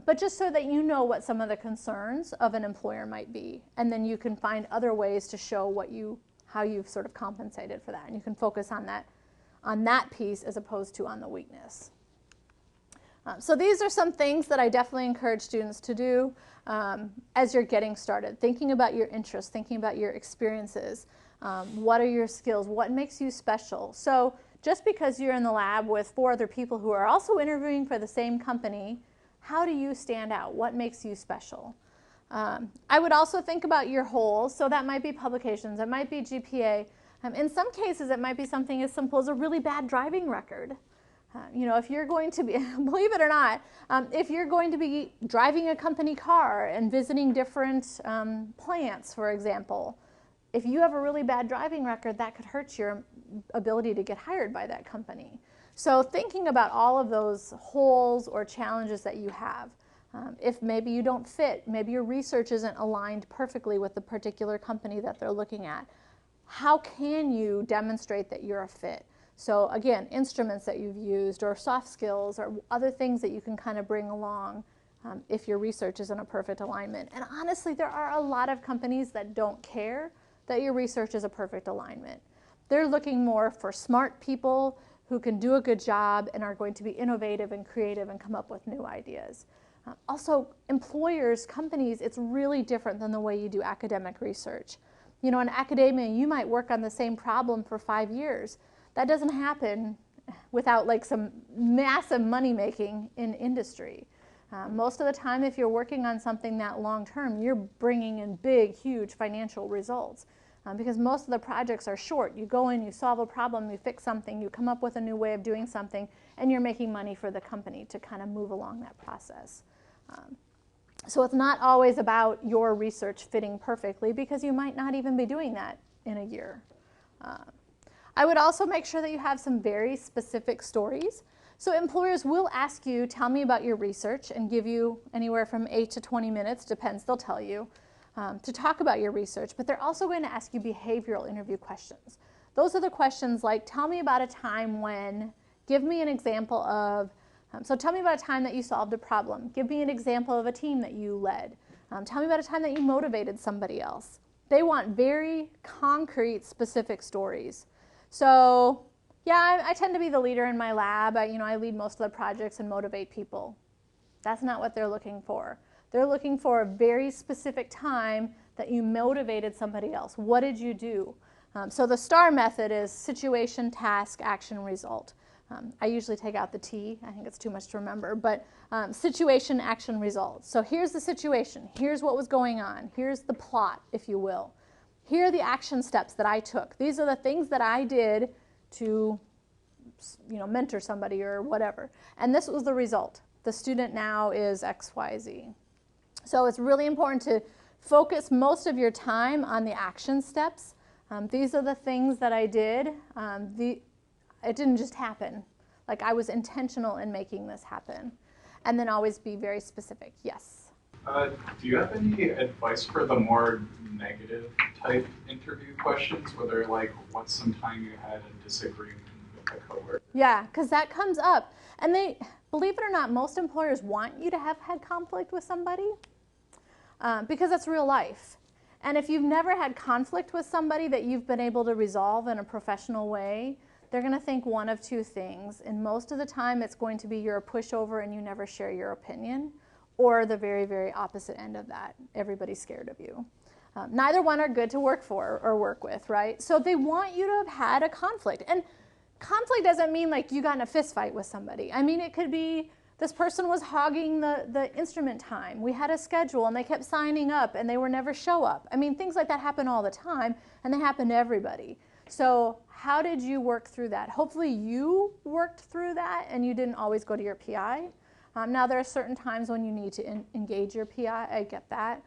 but just so that you know what some of the concerns of an employer might be. And then you can find other ways to show how you've sort of compensated for that. And you can focus on that piece as opposed to on the weakness. So these are some things that I definitely encourage students to do as you're getting started, thinking about your interests, thinking about your experiences. What are your skills? What makes you special? So just because you're in the lab with 4 other people who are also interviewing for the same company, how do you stand out? What makes you special? I would also think about your holes. So that might be publications, it might be GPA. In some cases, it might be something as simple as a really bad driving record. You know, if you're going to be, believe it or not, if you're going to be driving a company car and visiting different plants, for example, if you have a really bad driving record, that could hurt your ability to get hired by that company. So thinking about all of those holes or challenges that you have. If maybe you don't fit, maybe your research isn't aligned perfectly with the particular company that they're looking at, how can you demonstrate that you're a fit? So again, instruments that you've used or soft skills or other things that you can kind of bring along if your research isn't a perfect alignment. And honestly, there are a lot of companies that don't care that your research is a perfect alignment. They're looking more for smart people who can do a good job and are going to be innovative and creative and come up with new ideas. Also, employers, companies, it's really different than the way you do academic research. You know, in academia, you might work on the same problem for 5 years. That doesn't happen without like some massive money making in industry. Most of the time, if you're working on something that long term, you're bringing in big, huge financial results. Because most of the projects are short. You go in, you solve a problem, you fix something, you come up with a new way of doing something, and you're making money for the company to kind of move along that process. So it's not always about your research fitting perfectly, because you might not even be doing that in a year. I would also make sure that you have some very specific stories. So employers will ask you, tell me about your research, and give you anywhere from 8 to 20 minutes, depends, they'll tell you, to talk about your research. But they're also going to ask you behavioral interview questions. Those are the questions like, tell me about a time when, give me an example of, so tell me about a time that you solved a problem. Give me an example of a team that you led. Tell me about a time that you motivated somebody else. They want very concrete, specific stories. So yeah, I tend to be the leader in my lab. I lead most of the projects and motivate people. That's not what they're looking for. They're looking for a very specific time that you motivated somebody else. What did you do? So the STAR method is situation, task, action, result. I usually take out the T. I think it's too much to remember. But situation, action, result. So here's the situation. Here's what was going on. Here's the plot, if you will. Here are the action steps that I took. These are the things that I did to mentor somebody or whatever. And this was the result. The student now is X, Y, Z. So it's really important to focus most of your time on the action steps. These are the things that I did. It didn't just happen. Like, I was intentional in making this happen. And then always be very specific. Yes? Do you have any advice for the more negative type interview questions, whether like what's some time you had a disagreement with a coworker? Yeah, because that comes up. And they, believe it or not, most employers want you to have had conflict with somebody because that's real life. And if you've never had conflict with somebody that you've been able to resolve in a professional way, they're going to think one of two things. And most of the time, it's going to be you're a pushover and you never share your opinion, or the very, very opposite end of that. Everybody's scared of you. Neither one are good to work for or work with, right? So they want you to have had a conflict. And conflict doesn't mean like you got in a fist fight with somebody. I mean, it could be this person was hogging the instrument time. We had a schedule and they kept signing up and they were never show up. I mean, things like that happen all the time, and they happen to everybody. So how did you work through that? Hopefully you worked through that and you didn't always go to your PI. Now there are certain times when you need to engage your PI, I get that.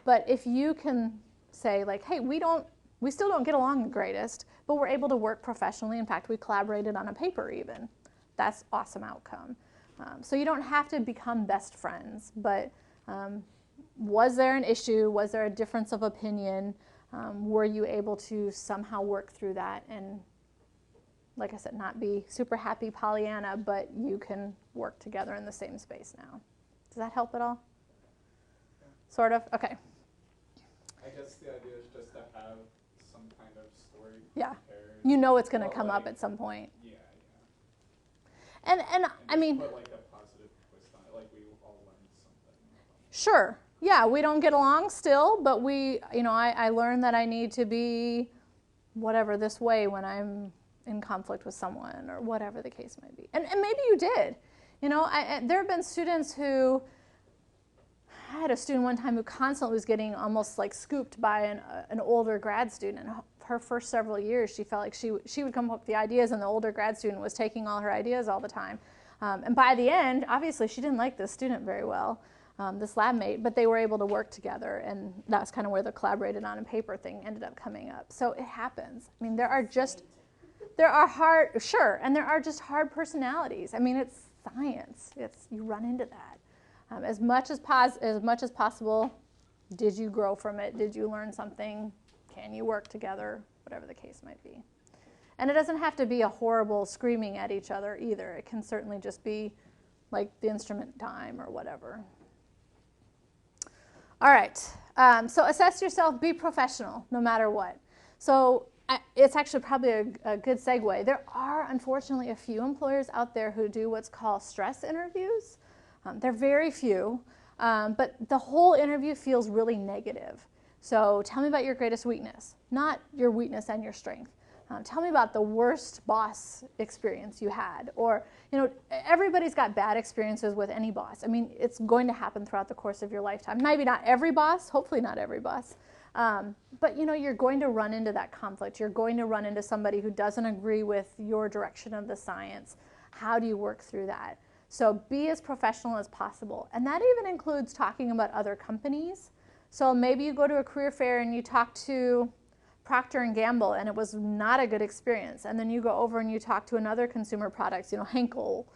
But if you can say like, hey, we still don't get along the greatest, but we're able to work professionally. In fact, we collaborated on a paper even. That's awesome outcome. So you don't have to become best friends, but was there an issue? Was there a difference of opinion? Were you able to somehow work through that and, like I said, not be super happy Pollyanna, but you can work together in the same space now? Does that help at all? Yeah. Sort of? Okay. I guess the idea is just to have some kind of story. Yeah. Prepared. You know it's going to come up at some point. Yeah, yeah. And I mean, put like a positive Sure. Yeah, we don't get along still, but I learned that I need to be whatever this way when I'm in conflict with someone or whatever the case might be. And maybe you did. There have been students who, I had a student one time who constantly was getting almost like scooped by an older grad student. And her first several years, she felt like she would come up with the ideas and the older grad student was taking all her ideas all the time. And by the end, obviously she didn't like this student very well, this lab mate, but they were able to work together, and that's kind of where the collaborated on a paper thing ended up coming up. So it happens. I mean, there are just hard personalities. I mean, it's science. You run into that. As much as possible, did you grow from it? Did you learn something? Can you work together? Whatever the case might be. And it doesn't have to be a horrible screaming at each other either. It can certainly just be like the instrument time or whatever. All right, so assess yourself, be professional no matter what. So it's actually probably a good segue. There are, unfortunately, a few employers out there who do what's called stress interviews. They're very few, but the whole interview feels really negative. So tell me about your greatest weakness, not your weakness and your strength. Tell me about the worst boss experience you had. Or, everybody's got bad experiences with any boss. I mean, it's going to happen throughout the course of your lifetime. Maybe not every boss, hopefully not every boss. But, you're going to run into that conflict. You're going to run into somebody who doesn't agree with your direction of the science. How do you work through that? So be as professional as possible. And that even includes talking about other companies. So maybe you go to a career fair and you talk to Procter & Gamble and it was not a good experience. And then you go over and you talk to another consumer products, Henkel.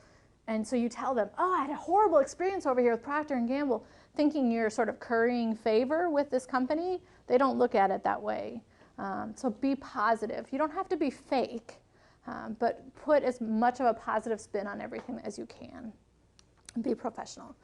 And so you tell them, oh, I had a horrible experience over here with Procter & Gamble, thinking you're sort of currying favor with this company. They don't look at it that way. So be positive. You don't have to be fake, but put as much of a positive spin on everything as you can. Be professional.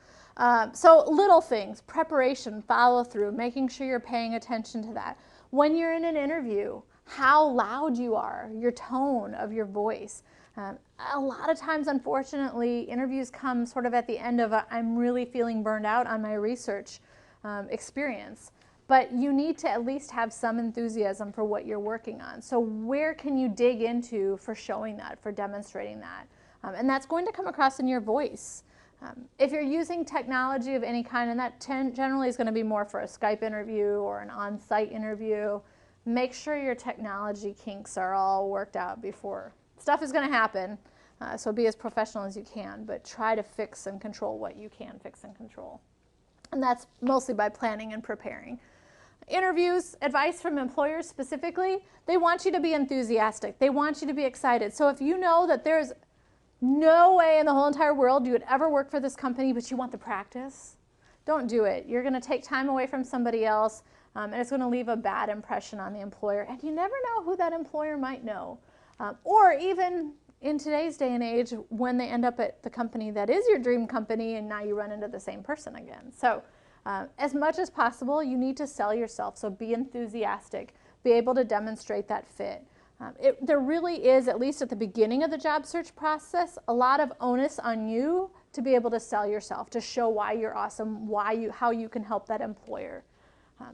So little things, preparation, follow through, making sure you're paying attention to that. When you're in an interview, how loud you are, your tone of your voice. A lot of times, unfortunately, interviews come sort of at the end of I'm really feeling burned out on my research experience. But you need to at least have some enthusiasm for what you're working on. So where can you dig into for showing that, for demonstrating that? And that's going to come across in your voice. If you're using technology of any kind, and that generally is going to be more for a Skype interview or an on-site interview, make sure your technology kinks are all worked out before. Stuff is going to happen, so be as professional as you can, but try to fix and control what you can fix and control. And that's mostly by planning and preparing. Interviews, advice from employers specifically, they want you to be enthusiastic. They want you to be excited. So if you know that there's no way in the whole entire world you would ever work for this company, but you want the practice, don't do it. You're going to take time away from somebody else, and it's going to leave a bad impression on the employer. And you never know who that employer might know. Or even in today's day and age, when they end up at the company that is your dream company, and now you run into the same person again. So as much as possible, you need to sell yourself. So be enthusiastic. Be able to demonstrate that fit. There really is, at least at the beginning of the job search process, a lot of onus on you to be able to sell yourself, to show why you're awesome, how you can help that employer.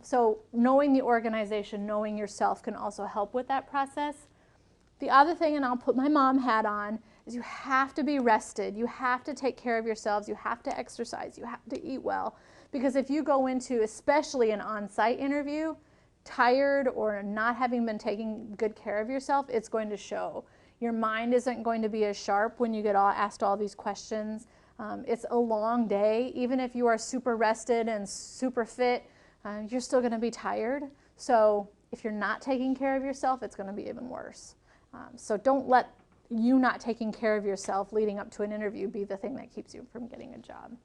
So knowing the organization, knowing yourself can also help with that process. The other thing, and I'll put my mom hat on, is you have to be rested. You have to take care of yourselves. You have to exercise. You have to eat well. Because if you go into, especially an on-site interview, tired or not having been taking good care of yourself, it's going to show. Your mind isn't going to be as sharp when you get asked all these questions. It's a long day. Even if you are super rested and super fit, you're still going to be tired. So if you're not taking care of yourself, it's going to be even worse. So don't let you not taking care of yourself leading up to an interview be the thing that keeps you from getting a job.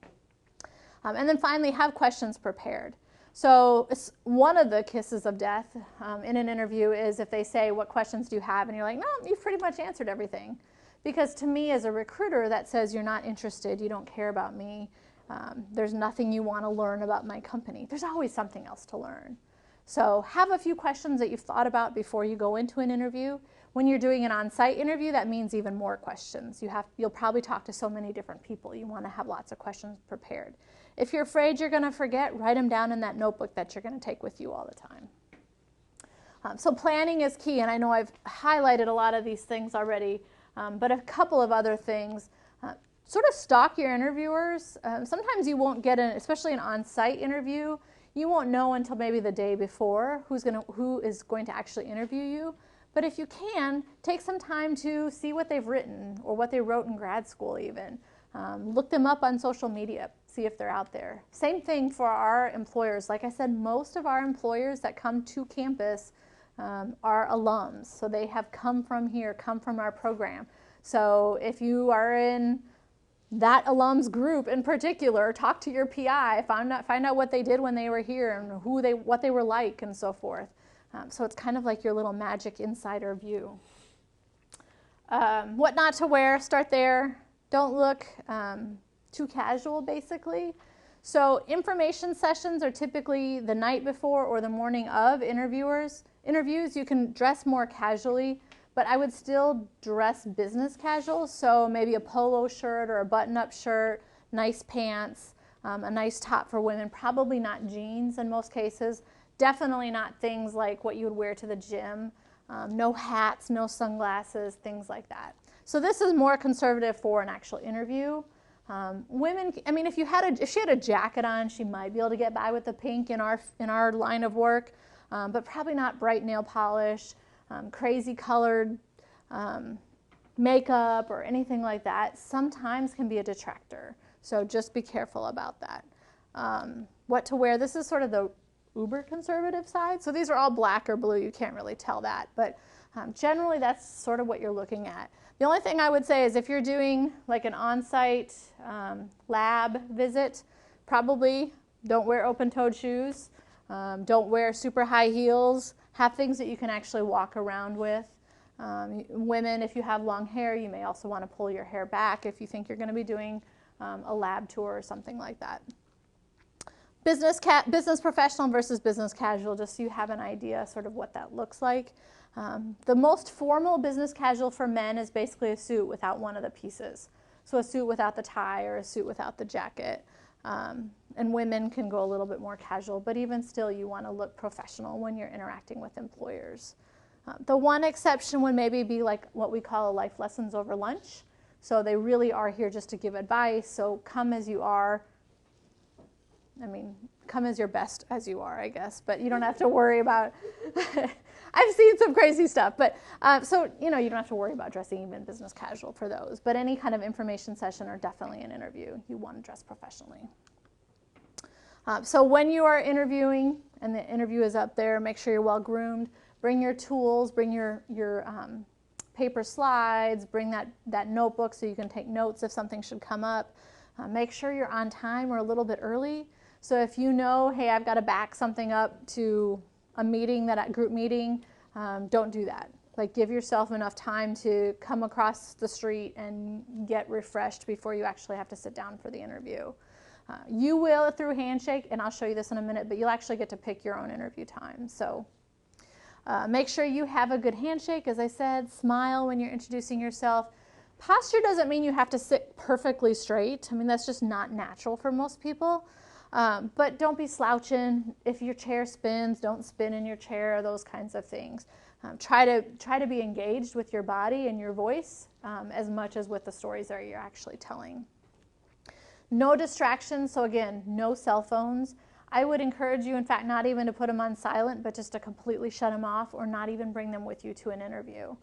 And then finally, have questions prepared. So one of the kisses of death in an interview is if they say, what questions do you have? And you're like, no, you've pretty much answered everything. Because to me as a recruiter, that says you're not interested, you don't care about me, there's nothing you want to learn about my company. There's always something else to learn. So have a few questions that you've thought about before you go into an interview. When you're doing an on-site interview, that means even more questions. You'll probably talk to so many different people. You want to have lots of questions prepared. If you're afraid you're going to forget, write them down in that notebook that you're going to take with you all the time. So planning is key, and I know I've highlighted a lot of these things already, but a couple of other things. Sort of stalk your interviewers. Sometimes you won't get especially an on-site interview, you won't know until maybe the day before who is going to actually interview you. But if you can, take some time to see what they've written or what they wrote in grad school even. Look them up on social media, see if they're out there. Same thing for our employers. Like I said, most of our employers that come to campus are alums. So they have come from here, come from our program. So if you are in that alums group in particular, talk to your PI, find out what they did when they were here and what they were like and so forth. So it's kind of like your little magic insider view. What not to wear, start there. Don't look too casual, basically. So information sessions are typically the night before or the morning of interviews. You can dress more casually, but I would still dress business casual. So maybe a polo shirt or a button-up shirt, nice pants, a nice top for women, probably not jeans in most cases. Definitely not things like what you would wear to the gym. No hats, no sunglasses, things like that. So this is more conservative for an actual interview. Women, I mean, if she had a jacket on, she might be able to get by with the pink in our line of work, but probably not bright nail polish, crazy colored makeup or anything like that. Sometimes can be a detractor. So just be careful about that. What to wear, this is sort of the uber conservative side. So these are all black or blue. You can't really tell that. But generally, that's sort of what you're looking at. The only thing I would say is if you're doing like an on-site lab visit, probably don't wear open-toed shoes. Don't wear super high heels. Have things that you can actually walk around with. Women, if you have long hair, you may also want to pull your hair back if you think you're going to be doing a lab tour or something like that. Business professional versus business casual, just so you have an idea sort of what that looks like. The most formal business casual for men is basically a suit without one of the pieces. So a suit without the tie or a suit without the jacket. And women can go a little bit more casual, but even still you want to look professional when you're interacting with employers. The one exception would maybe be like what we call a life lessons over lunch. So they really are here just to give advice. So come as you are. I mean, come as your best as you are, I guess, but you don't have to worry about, I've seen some crazy stuff, but so, you don't have to worry about dressing even business casual for those, but any kind of information session or definitely an interview, you want to dress professionally. So when you are interviewing and the interview is up there, make sure you're well groomed, bring your tools, bring your paper slides, bring that notebook so you can take notes if something should come up. Make sure you're on time or a little bit early. So if you know, hey, I've got to back something up to a meeting, group meeting, don't do that. Like give yourself enough time to come across the street and get refreshed before you actually have to sit down for the interview. You will through handshake, and I'll show you this in a minute, but you'll actually get to pick your own interview time. So make sure you have a good handshake. As I said, smile when you're introducing yourself. Posture doesn't mean you have to sit perfectly straight. I mean, that's just not natural for most people. But don't be slouching. If your chair spins, don't spin in your chair, those kinds of things. Try to be engaged with your body and your voice as much as with the stories that you're actually telling. No distractions, so again, no cell phones. I would encourage you, in fact, not even to put them on silent, but just to completely shut them off or not even bring them with you to an interview.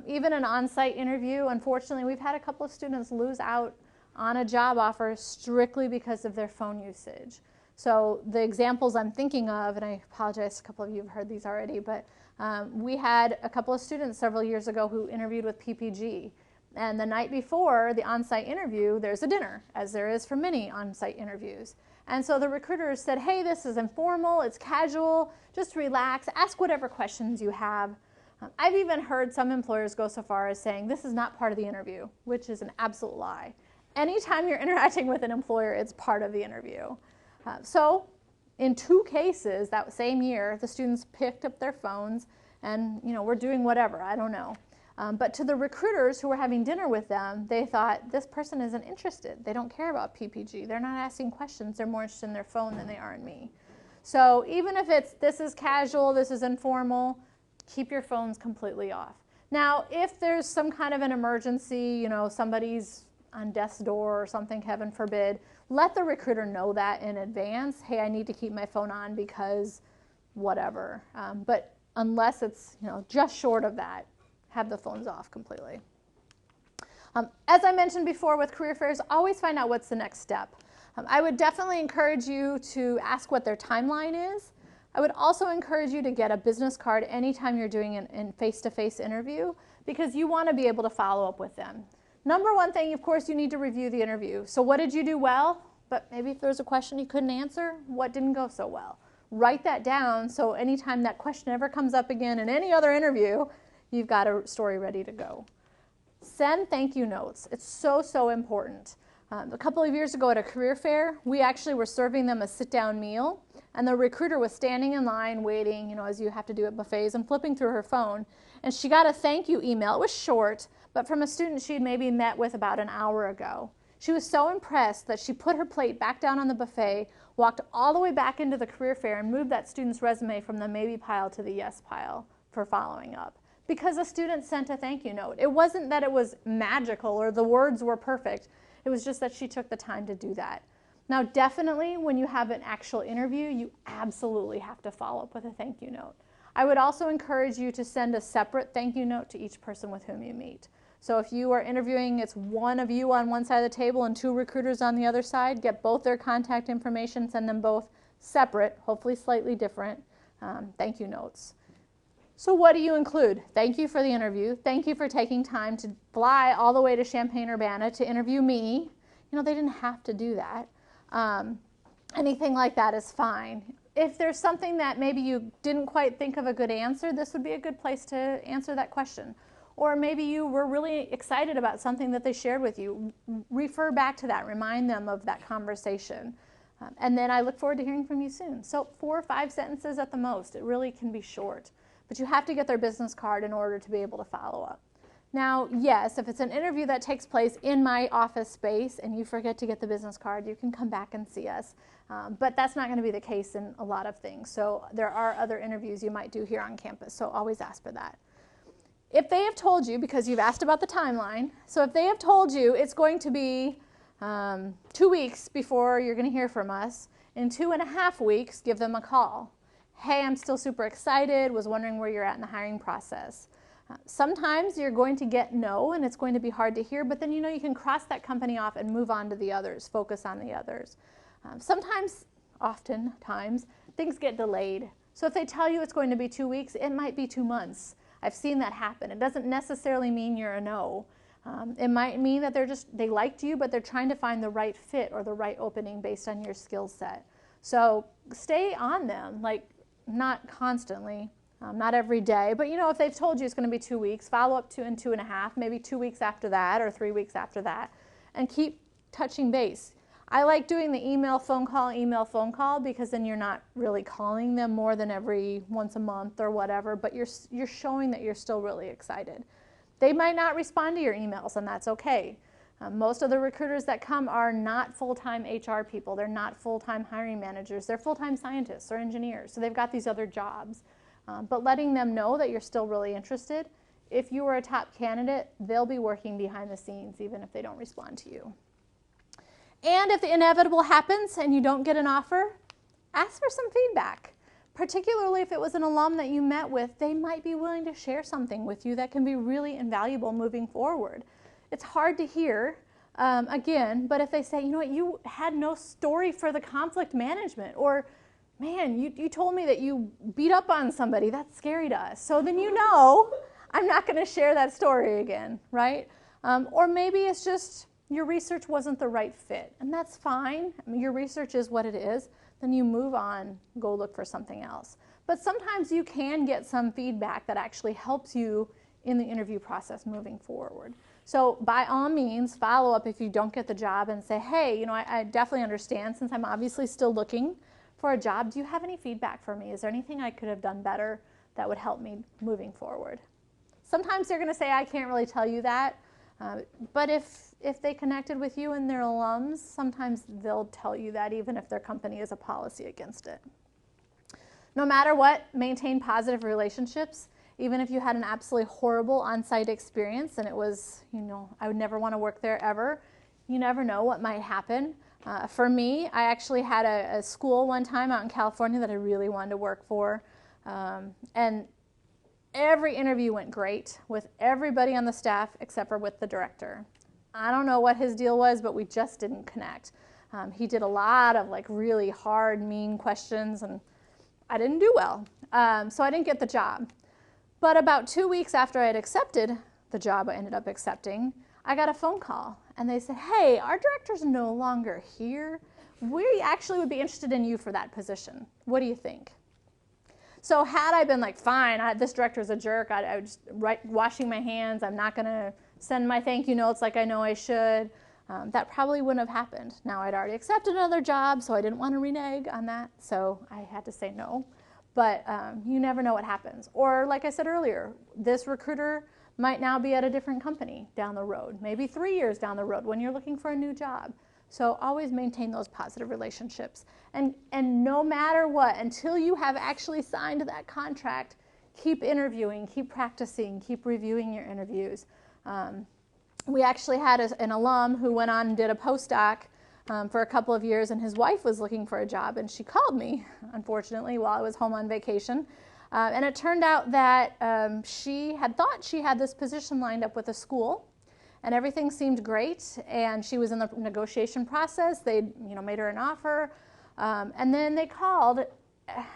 Even an on-site interview, unfortunately, we've had a couple of students lose out on a job offer strictly because of their phone usage. So the examples I'm thinking of, and I apologize, a couple of you have heard these already, but we had a couple of students several years ago who interviewed with PPG. And the night before the on-site interview, there's a dinner, as there is for many on-site interviews. And so the recruiters said, hey, this is informal, it's casual, just relax, ask whatever questions you have. I've even heard some employers go so far as saying this is not part of the interview, which is an absolute lie. Anytime you're interacting with an employer, it's part of the interview. So in 2 cases that same year, the students picked up their phones and, we're doing whatever, I don't know. But to the recruiters who were having dinner with them, they thought, this person isn't interested. They don't care about PPG. They're not asking questions. They're more interested in their phone than they are in me. So even if this is casual, this is informal, keep your phones completely off. Now, if there's some kind of an emergency, somebody's on death's door or something, heaven forbid, let the recruiter know that in advance. Hey, I need to keep my phone on because whatever. But unless it's just short of that, have the phones off completely. As I mentioned before with career fairs, always find out what's the next step. I would definitely encourage you to ask what their timeline is. I would also encourage you to get a business card anytime you're doing a face-to-face interview, because you want to be able to follow up with them. Number one thing, of course, you need to review the interview. So what did you do well? But maybe if there's a question you couldn't answer, what didn't go so well? Write that down so anytime that question ever comes up again in any other interview, you've got a story ready to go. Send thank you notes. It's so, so important. A couple of years ago at a career fair, we actually were serving them a sit-down meal, and the recruiter was standing in line waiting, as you have to do at buffets, and flipping through her phone. And she got a thank you email. It was short, but from a student she had maybe met with about an hour ago. She was so impressed that she put her plate back down on the buffet, walked all the way back into the career fair, and moved that student's resume from the maybe pile to the yes pile for following up. Because a student sent a thank you note. It wasn't that it was magical or the words were perfect. It was just that she took the time to do that. Now, definitely, when you have an actual interview, you absolutely have to follow up with a thank you note. I would also encourage you to send a separate thank you note to each person with whom you meet. So if you are interviewing, it's one of you on one side of the table and two recruiters on the other side, get both their contact information, send them both separate, hopefully slightly different, thank you notes. So what do you include? Thank you for the interview. Thank you for taking time to fly all the way to Champaign-Urbana to interview me. They didn't have to do that. Anything like that is fine. If there's something that maybe you didn't quite think of a good answer, this would be a good place to answer that question. Or maybe you were really excited about something that they shared with you. Refer back to that. Remind them of that conversation. And then I look forward to hearing from you soon. So 4 or 5 sentences at the most. It really can be short. But you have to get their business card in order to be able to follow up. Now, yes, if it's an interview that takes place in my office space and you forget to get the business card, you can come back and see us. But that's not going to be the case in a lot of things. So there are other interviews you might do here on campus, so always ask for that. If they have told you, because you've asked about the timeline, so if they have told you it's going to be 2 weeks before you're going to hear from us, in 2.5 weeks, give them a call. Hey, I'm still super excited, was wondering where you're at in the hiring process. Sometimes you're going to get no, and it's going to be hard to hear, but then you can cross that company off and move on to the others, focus on the others. Oftentimes, things get delayed. So if they tell you it's going to be 2 weeks, it might be 2 months. I've seen that happen. It doesn't necessarily mean you're a no. It might mean that they liked you, but they're trying to find the right fit or the right opening based on your skill set. So stay on them, not constantly, not every day, but if they've told you it's going to be 2 weeks, follow up in 2.5, maybe 2 weeks after that or 3 weeks after that, and keep touching base. I like doing the email, phone call, because then you're not really calling them more than every once a month or whatever, but you're showing that you're still really excited. They might not respond to your emails, and that's okay. Most of the recruiters that come are not full-time HR people. They're not full-time hiring managers. They're full-time scientists or engineers, so they've got these other jobs. But letting them know that you're still really interested. If you were a top candidate, they'll be working behind the scenes even if they don't respond to you. And if the inevitable happens and you don't get an offer, ask for some feedback. Particularly if it was an alum that you met with, they might be willing to share something with you that can be really invaluable moving forward. It's hard to hear, again, but if they say, you had no story for the conflict management, or man, you told me that you beat up on somebody, that's scary to us. So then I'm not going to share that story again, right? Or maybe it's just your research wasn't the right fit, and that's fine. Your research is what it is. Then you move on, go look for something else. But sometimes you can get some feedback that actually helps you in the interview process moving forward. So by all means, follow up if you don't get the job and say, hey, I definitely understand, since I'm obviously still looking for a job, do you have any feedback for me? Is there anything I could have done better that would help me moving forward? Sometimes they're going to say, I can't really tell you that. But if they connected with you and they're alums, sometimes they'll tell you that even if their company has a policy against it. No matter what, maintain positive relationships. Even if you had an absolutely horrible on-site experience and it was, I would never want to work there ever, you never know what might happen. For me, I actually had a school one time out in California that I really wanted to work for. And every interview went great with everybody on the staff except for with the director. I don't know what his deal was, but we just didn't connect. He did a lot of really hard, mean questions, and I didn't do well. So I didn't get the job. But about 2 weeks after I had accepted the job I ended up accepting, I got a phone call. And they said, hey, our director's no longer here. We actually would be interested in you for that position. What do you think? So had I been like, fine, this director's a jerk, I would just washing my hands, I'm not going to send my thank you notes like I know I should, that probably wouldn't have happened. Now I'd already accepted another job, so I didn't want to renege on that, so I had to say no. But you never know what happens. Or like I said earlier, this recruiter might now be at a different company down the road, maybe 3 years down the road when you're looking for a new job. So always maintain those positive relationships. And no matter what, until you have actually signed that contract, keep interviewing, keep practicing, keep reviewing your interviews. We actually had an alum who went on and did a postdoc for a couple of years, and his wife was looking for a job, and she called me, unfortunately, while I was home on vacation. And it turned out that she had thought she had this position lined up with a school, and everything seemed great, and she was in the negotiation process. They made her an offer, and then they called. It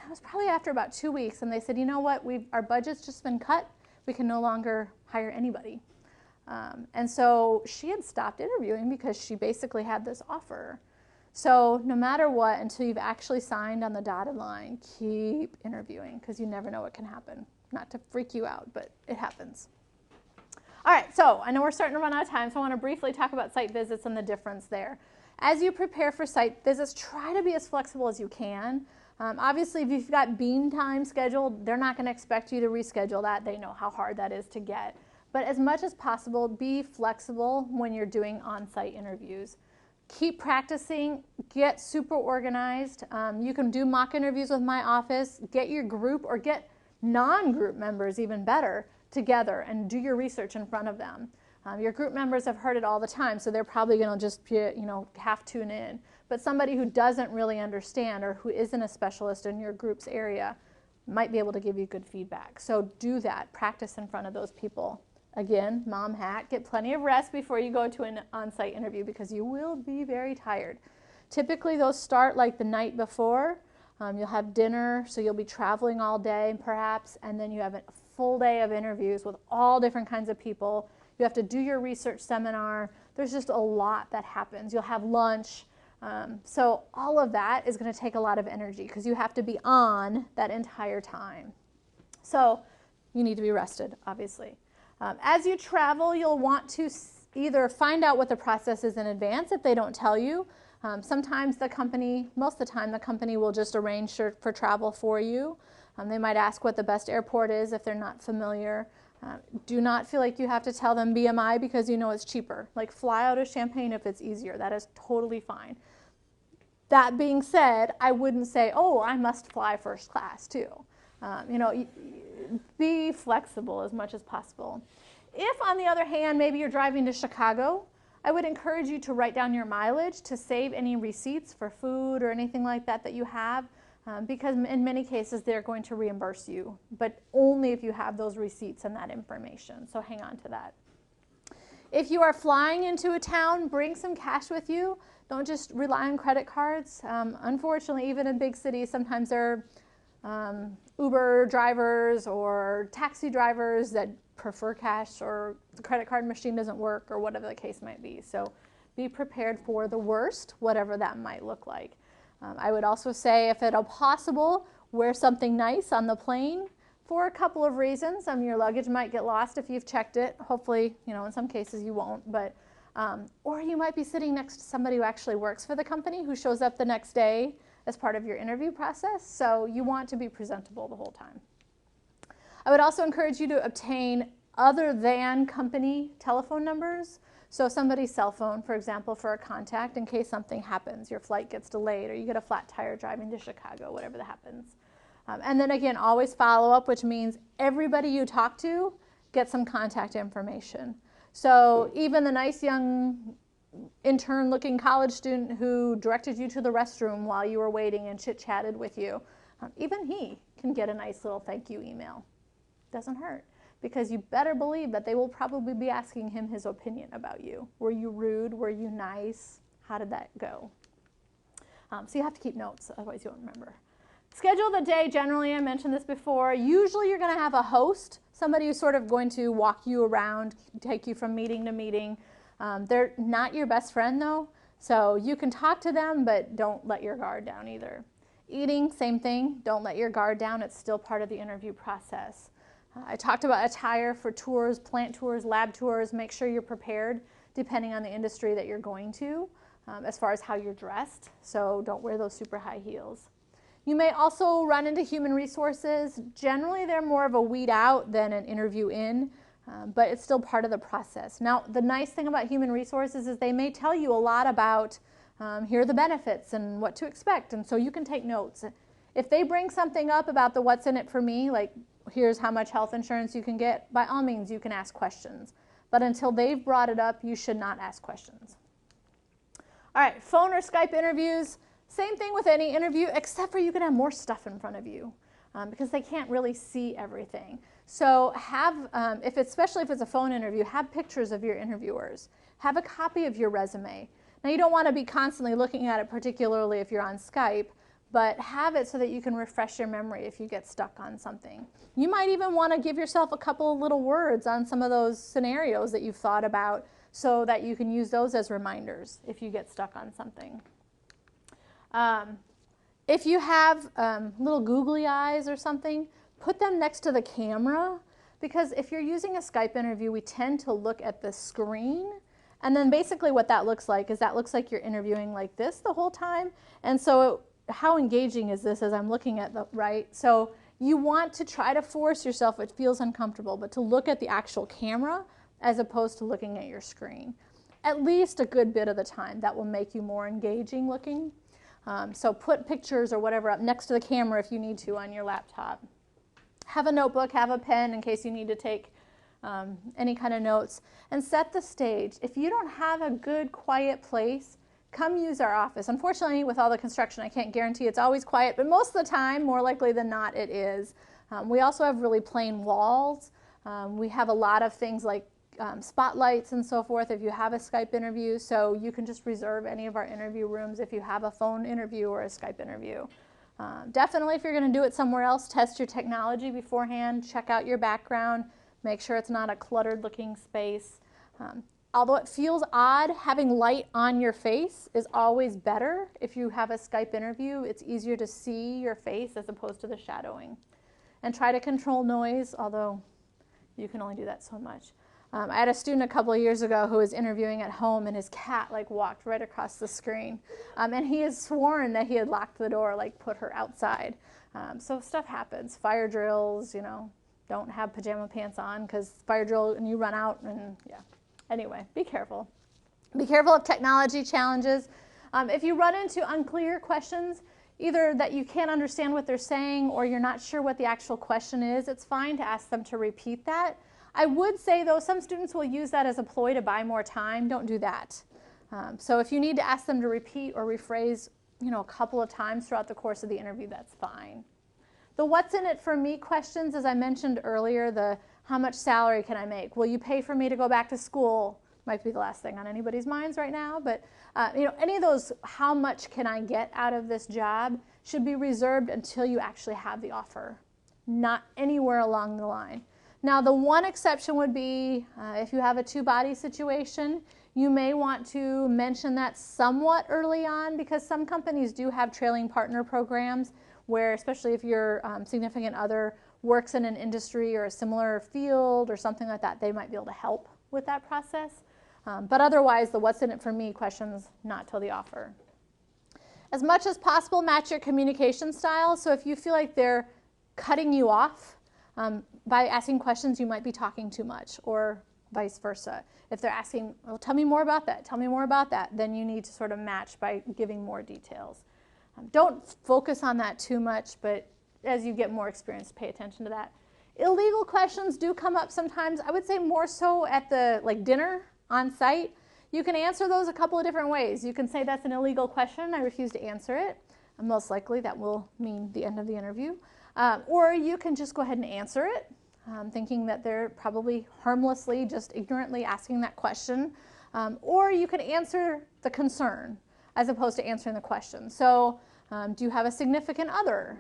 was probably after about 2 weeks, and they said, you know what, our budget's just been cut. We can no longer hire anybody. And so she had stopped interviewing because she basically had this offer. So no matter what, until you've actually signed on the dotted line, keep interviewing because you never know what can happen. Not to freak you out, but it happens. All right, so I know we're starting to run out of time, so I want to briefly talk about site visits and the difference there. As you prepare for site visits, try to be as flexible as you can. Obviously, if you've got bean time scheduled, they're not going to expect you to reschedule that. They know how hard that is to get. But as much as possible, be flexible when you're doing on-site interviews. Keep practicing, get super organized. You can do mock interviews with my office, get your group or get non-group members, even better, together and do your research in front of them. Your group members have heard it all the time, so they're probably going to just half tune in. But somebody who doesn't really understand or who isn't a specialist in your group's area might be able to give you good feedback. So do that. Practice in front of those people. Again, mom hack, get plenty of rest before you go to an on-site interview because you will be very tired. Typically, those start like the night before. You'll have dinner, so you'll be traveling all day perhaps, and then you have a full day of interviews with all different kinds of people. You have to do your research seminar. There's just a lot that happens. You'll have lunch. So all of that is going to take a lot of energy because you have to be on that entire time. So you need to be rested, obviously. As you travel, you'll want to either find out what the process is in advance if they don't tell you. Sometimes the company, most of the time, the company will just arrange for travel for you. They might ask what the best airport is if they're not familiar. Do not feel like you have to tell them BMI because you know it's cheaper. Like fly out of Champaign if it's easier. That is totally fine. That being said, I wouldn't say, oh, I must fly first class too. Be flexible as much as possible. If, on the other hand, maybe you're driving to Chicago, I would encourage you to write down your mileage to save any receipts for food or anything like that you have, because in many cases they're going to reimburse you, but only if you have those receipts and that information. So hang on to that. If you are flying into a town, bring some cash with you. Don't just rely on credit cards. Unfortunately, even in big cities, sometimes there are Uber drivers or taxi drivers that prefer cash or the credit card machine doesn't work or whatever the case might be. So be prepared for the worst, whatever that might look like. I would also say, if at all possible, wear something nice on the plane for a couple of reasons. Your luggage might get lost if you've checked it. Hopefully, in some cases you won't. But or you might be sitting next to somebody who actually works for the company who shows up the next day as part of your interview process. So you want to be presentable the whole time. I would also encourage you to obtain other than company telephone numbers. So somebody's cell phone, for example, for a contact in case something happens, your flight gets delayed or you get a flat tire driving to Chicago, whatever that happens. And then again, always follow up, which means everybody you talk to gets some contact information. So even the nice young intern-looking college student who directed you to the restroom while you were waiting and chit-chatted with you, even he can get a nice little thank you email. Doesn't hurt, because you better believe that they will probably be asking him his opinion about you. Were you rude? Were you nice? How did that go? So you have to keep notes, otherwise you won't remember. Schedule the day. Generally, I mentioned this before. Usually you're going to have a host, somebody who's sort of going to walk you around, take you from meeting to meeting. They're not your best friend, though, so you can talk to them, but don't let your guard down either. Eating, same thing. Don't let your guard down. It's still part of the interview process. I talked about attire for tours, plant tours, lab tours. Make sure you're prepared depending on the industry that you're going to as far as how you're dressed, so don't wear those super high heels. You may also run into human resources. Generally, they're more of a weed out than an interview in, but it's still part of the process. Now, the nice thing about human resources is they may tell you a lot about here are the benefits and what to expect, and so you can take notes. If they bring something up about the what's in it for me, like here's how much health insurance you can get, by all means you can ask questions. But until they've brought it up, you should not ask questions. All right, phone or Skype interviews. Same thing with any interview, except for you can have more stuff in front of you because they can't really see everything. So have, especially if it's a phone interview, have pictures of your interviewers. Have a copy of your resume. Now, you don't want to be constantly looking at it, particularly if you're on Skype, but have it so that you can refresh your memory if you get stuck on something. You might even want to give yourself a couple of little words on some of those scenarios that you've thought about so that you can use those as reminders if you get stuck on something. If you have little googly eyes or something, put them next to the camera, because if you're using a Skype interview, we tend to look at the screen, and then basically what that looks like is that looks like you're interviewing like this the whole time, and so how engaging is this as I'm looking at the right? So you want to try to force yourself, it feels uncomfortable, but to look at the actual camera as opposed to looking at your screen. At least a good bit of the time. That will make you more engaging looking. So put pictures or whatever up next to the camera if you need to on your laptop. Have a notebook, have a pen in case you need to take any kind of notes, and set the stage. If you don't have a good, quiet place, come use our office. Unfortunately, with all the construction, I can't guarantee it's always quiet, but most of the time, more likely than not, it is. We also have really plain walls. We have a lot of things like spotlights and so forth if you have a Skype interview, so you can just reserve any of our interview rooms if you have a phone interview or a Skype interview. Definitely, if you're going to do it somewhere else, test your technology beforehand, check out your background, make sure it's not a cluttered looking space. Although it feels odd, having light on your face is always better. If you have a Skype interview, it's easier to see your face as opposed to the shadowing. And try to control noise, although you can only do that so much. I had a student a couple of years ago who was interviewing at home, and his cat walked right across the screen. And he has sworn that he had locked the door, put her outside. So stuff happens. Fire drills, don't have pajama pants on because fire drill and you run out and yeah. Anyway, be careful. Be careful of technology challenges. If you run into unclear questions, either that you can't understand what they're saying or you're not sure what the actual question is, it's fine to ask them to repeat that. I would say, though, some students will use that as a ploy to buy more time. Don't do that. So if you need to ask them to repeat or rephrase, a couple of times throughout the course of the interview, that's fine. The what's in it for me questions, as I mentioned earlier, the how much salary can I make? Will you pay for me to go back to school? Might be the last thing on anybody's minds right now, but any of those how much can I get out of this job should be reserved until you actually have the offer, not anywhere along the line. Now, the one exception would be if you have a two-body situation, you may want to mention that somewhat early on because some companies do have trailing partner programs where, especially if your significant other works in an industry or a similar field or something like that, they might be able to help with that process. But otherwise, the what's in it for me questions, not till the offer. As much as possible, match your communication style. So if you feel like they're cutting you off, By asking questions, you might be talking too much, or vice versa. If they're asking, well, tell me more about that, tell me more about that, then you need to sort of match by giving more details. Don't focus on that too much, but as you get more experience, pay attention to that. Illegal questions do come up sometimes. I would say more so at the dinner on site. You can answer those a couple of different ways. You can say that's an illegal question, I refuse to answer it. And most likely that will mean the end of the interview. Or you can just go ahead and answer it, thinking that they're probably harmlessly, just ignorantly asking that question. Or you can answer the concern as opposed to answering the question. So, do you have a significant other?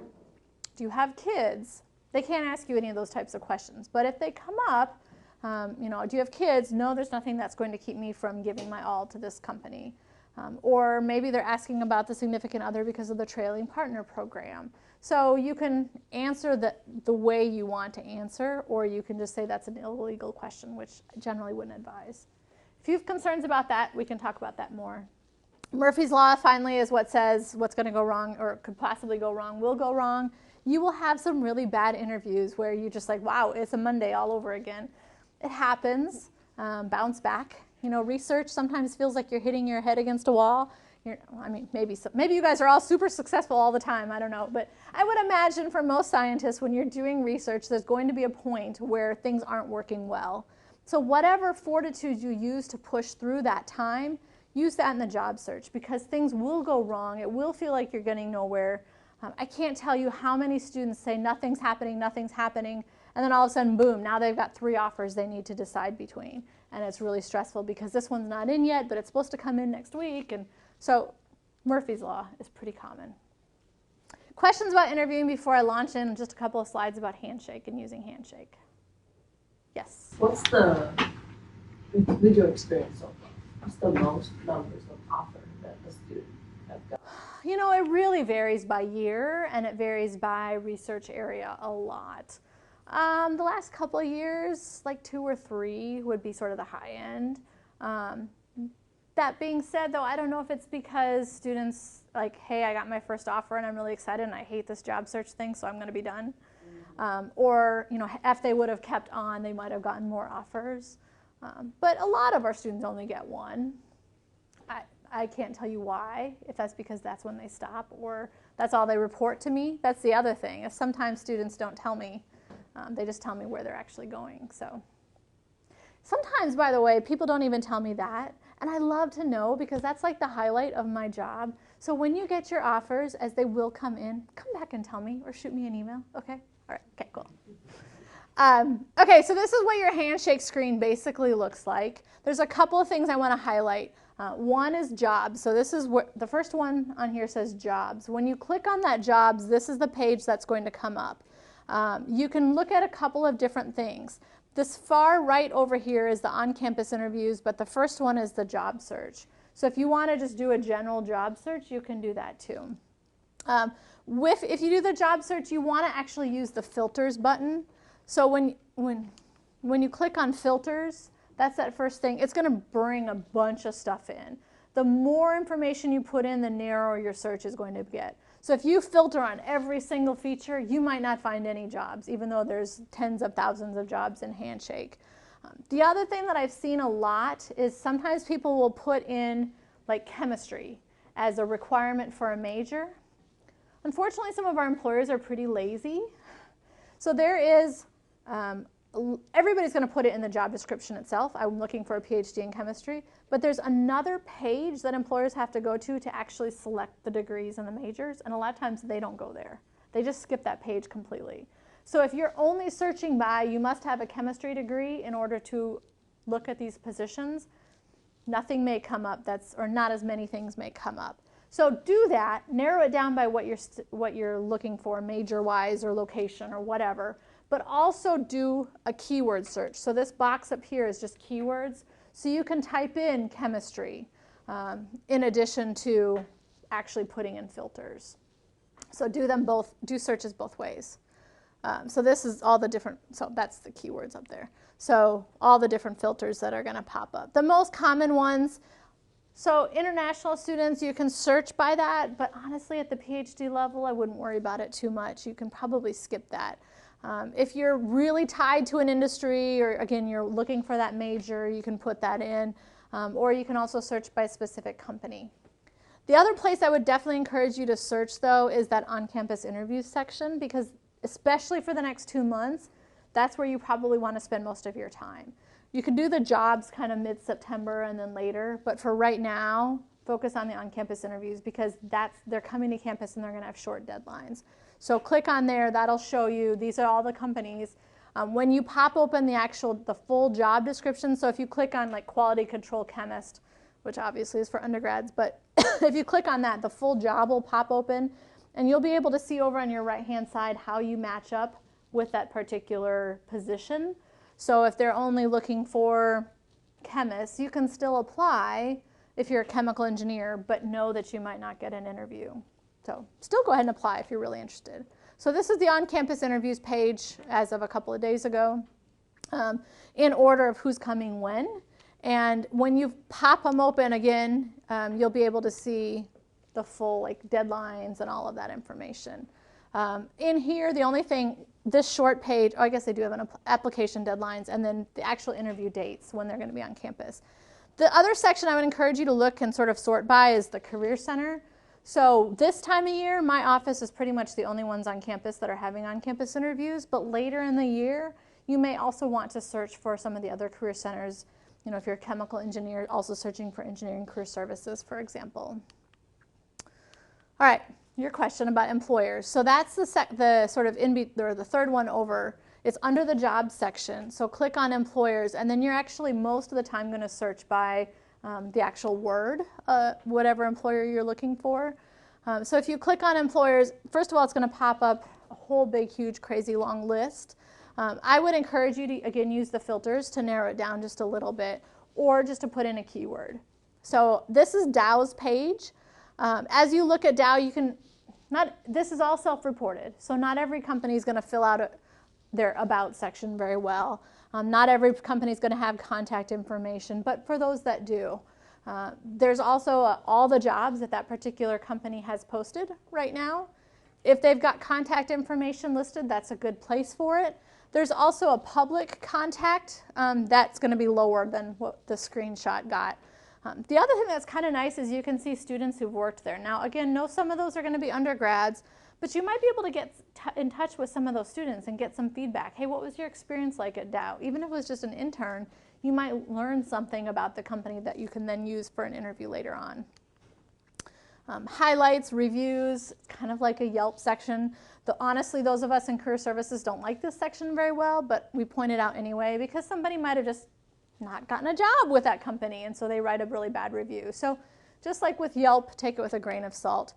Do you have kids? They can't ask you any of those types of questions. But if they come up, do you have kids? No, there's nothing that's going to keep me from giving my all to this company. Or maybe they're asking about the significant other because of the trailing partner program. So you can answer the way you want to answer, or you can just say that's an illegal question, which I generally wouldn't advise. If you have concerns about that, we can talk about that more. Murphy's Law, finally, is what says what's going to go wrong or could possibly go wrong will go wrong. You will have some really bad interviews where you're just like, wow, it's a Monday all over again. It happens. Bounce back. Research sometimes feels like you're hitting your head against a wall. Maybe you guys are all super successful all the time. I don't know. But I would imagine for most scientists, when you're doing research, there's going to be a point where things aren't working well. So whatever fortitude you use to push through that time, use that in the job search, because things will go wrong. It will feel like you're getting nowhere. I can't tell you how many students say nothing's happening, and then all of a sudden, boom, now they've got 3 offers they need to decide between. And it's really stressful because this one's not in yet, but it's supposed to come in next week. And so Murphy's Law is pretty common. Questions about interviewing before I launch in? Just a couple of slides about Handshake and using Handshake. Yes? With your experience so far, what's the most numbers of offers that the student have got? It really varies by year, and it varies by research area a lot. The last couple of years, like 2 or 3 would be sort of the high end. That being said, though, I don't know if it's because students hey, I got my first offer and I'm really excited and I hate this job search thing, so I'm going to be done. Or, if they would have kept on, they might have gotten more offers. But a lot of our students only get 1. I can't tell you why, if that's because that's when they stop or that's all they report to me. That's the other thing. If sometimes students don't tell me, they just tell me where they're actually going. So sometimes, by the way, people don't even tell me that. And I love to know, because that's like the highlight of my job. So when you get your offers, as they will come in, come back and tell me or shoot me an email. Okay? All right. Okay, cool. Okay, so this is what your Handshake screen basically looks like. There's a couple of things I want to highlight. One is jobs. So this is what the first one on here says jobs. When you click on that jobs, this is the page that's going to come up. You can look at a couple of different things. This far right over here is the on-campus interviews, but the first one is the job search. So if you want to just do a general job search, you can do that too. If you do the job search, you want to actually use the filters button. So when you click on filters, that's that first thing. It's going to bring a bunch of stuff in. The more information you put in, the narrower your search is going to get. So if you filter on every single feature, you might not find any jobs, even though there's tens of thousands of jobs in Handshake. The other thing that I've seen a lot is sometimes people will put in chemistry as a requirement for a major. Unfortunately, some of our employers are pretty lazy. So there is, everybody's going to put it in the job description itself. I'm looking for a PhD in chemistry. But there's another page that employers have to go to actually select the degrees and the majors. And a lot of times they don't go there. They just skip that page completely. So if you're only searching by, you must have a chemistry degree in order to look at these positions, nothing may come up, or not as many things may come up. So do that, narrow it down by what you're looking for, major-wise or location or whatever, but also do a keyword search. So this box up here is just keywords. So you can type in chemistry in addition to actually putting in filters. So do searches both ways. So this is all the different, so that's the keywords up there. So all the different filters that are going to pop up. The most common ones, so international students, you can search by that, but honestly at the PhD level, I wouldn't worry about it too much. You can probably skip that. If you're really tied to an industry, or again, you're looking for that major, you can put that in, or you can also search by specific company. The other place I would definitely encourage you to search, though, is that on-campus interviews section, because especially for the next 2 months, that's where you probably want to spend most of your time. You can do the jobs kind of mid-September and then later, but for right now, focus on the on-campus interviews, because they're coming to campus and they're going to have short deadlines. So click on there, that'll show you, these are all the companies. When you pop open the full job description, so if you click on like quality control chemist, which obviously is for undergrads, but if you click on that, the full job will pop open, and you'll be able to see over on your right-hand side how you match up with that particular position. So if they're only looking for chemists, you can still apply if you're a chemical engineer, but know that you might not get an interview. So still go ahead and apply if you're really interested. So this is the on-campus interviews page as of a couple of days ago, in order of who's coming when. And when you pop them open again, you'll be able to see the full like deadlines and all of that information. In here, the only thing, this short page, I guess they do have an application deadlines, and then the actual interview dates when they're going to be on campus. The other section I would encourage you to look and sort of sort by is the Career Center. So this time of year, my office is pretty much the only ones on campus that are having on-campus interviews, but later in the year, you may also want to search for some of the other career centers. You know, if you're a chemical engineer, also searching for engineering career services, for example. All right, your question about employers. So that's the sort of the third one over. It's under the jobs section. So click on employers, and then you're actually most of the time going to search by the actual word, whatever employer you're looking for. So if you click on employers, first of all, it's going to pop up a whole big, huge, crazy long list. I would encourage you to, again, use the filters to narrow it down just a little bit, or just to put in a keyword. So this is Dow's page. As you look at Dow, this is all self-reported, so not every company is going to fill out their About section very well. Not every company is going to have contact information, but for those that do, there's also all the jobs that particular company has posted right now. If they've got contact information listed, that's a good place for it. There's also a public contact that's going to be lower than what the screenshot got. The other thing that's kind of nice is you can see students who've worked there. Now, again, some of those are going to be undergrads, but you might be able to get in touch with some of those students and get some feedback. Hey, what was your experience like at Dow? Even if it was just an intern, you might learn something about the company that you can then use for an interview later on. Highlights, reviews, kind of like a Yelp section. Honestly, those of us in career services don't like this section very well, but we point it out anyway because somebody might have just not gotten a job with that company, and so they write a really bad review. So just like with Yelp, take it with a grain of salt.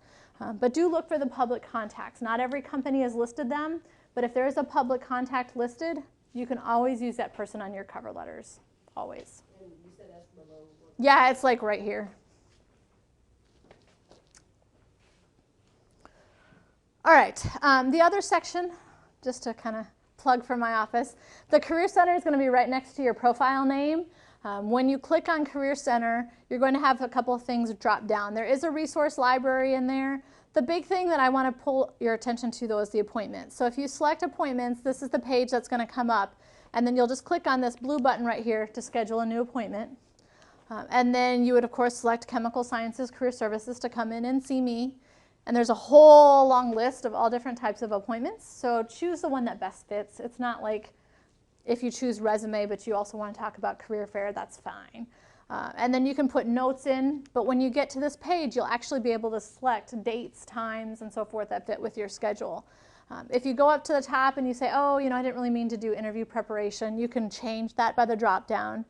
But do look for the public contacts. Not every company has listed them, but if there is a public contact listed, you can always use that person on your cover letters, always. And you said that's below. Yeah, it's like right here. All right, the other section, just to kind of plug for my office, the Career Center is going to be right next to your profile name. When you click on Career Center, you're going to have a couple of things drop down. There is a resource library in there. The big thing that I want to pull your attention to, though, is the appointments. So if you select appointments, this is the page that's going to come up, and then you'll just click on this blue button right here to schedule a new appointment. And then you would, of course, select Chemical Sciences Career Services to come in and see me. And there's a whole long list of all different types of appointments. So choose the one that best fits. It's not like if you choose resume, but you also want to talk about career fair, that's fine. And then you can put notes in, but when you get to this page, you'll actually be able to select dates, times, and so forth that fit with your schedule. If you go up to the top and you say, oh, I didn't really mean to do interview preparation, you can change that by the drop down.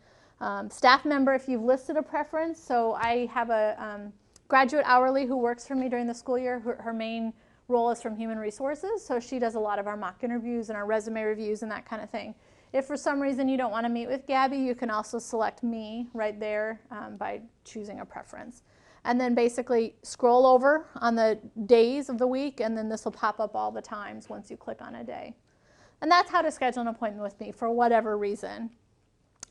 Staff member, if you've listed a preference, so I have a graduate hourly who works for me during the school year. Her main role is from human resources, so she does a lot of our mock interviews and our resume reviews and that kind of thing. If for some reason you don't want to meet with Gabby, you can also select me right there by choosing a preference. And then basically scroll over on the days of the week, and then this will pop up all the times once you click on a day. And that's how to schedule an appointment with me for whatever reason.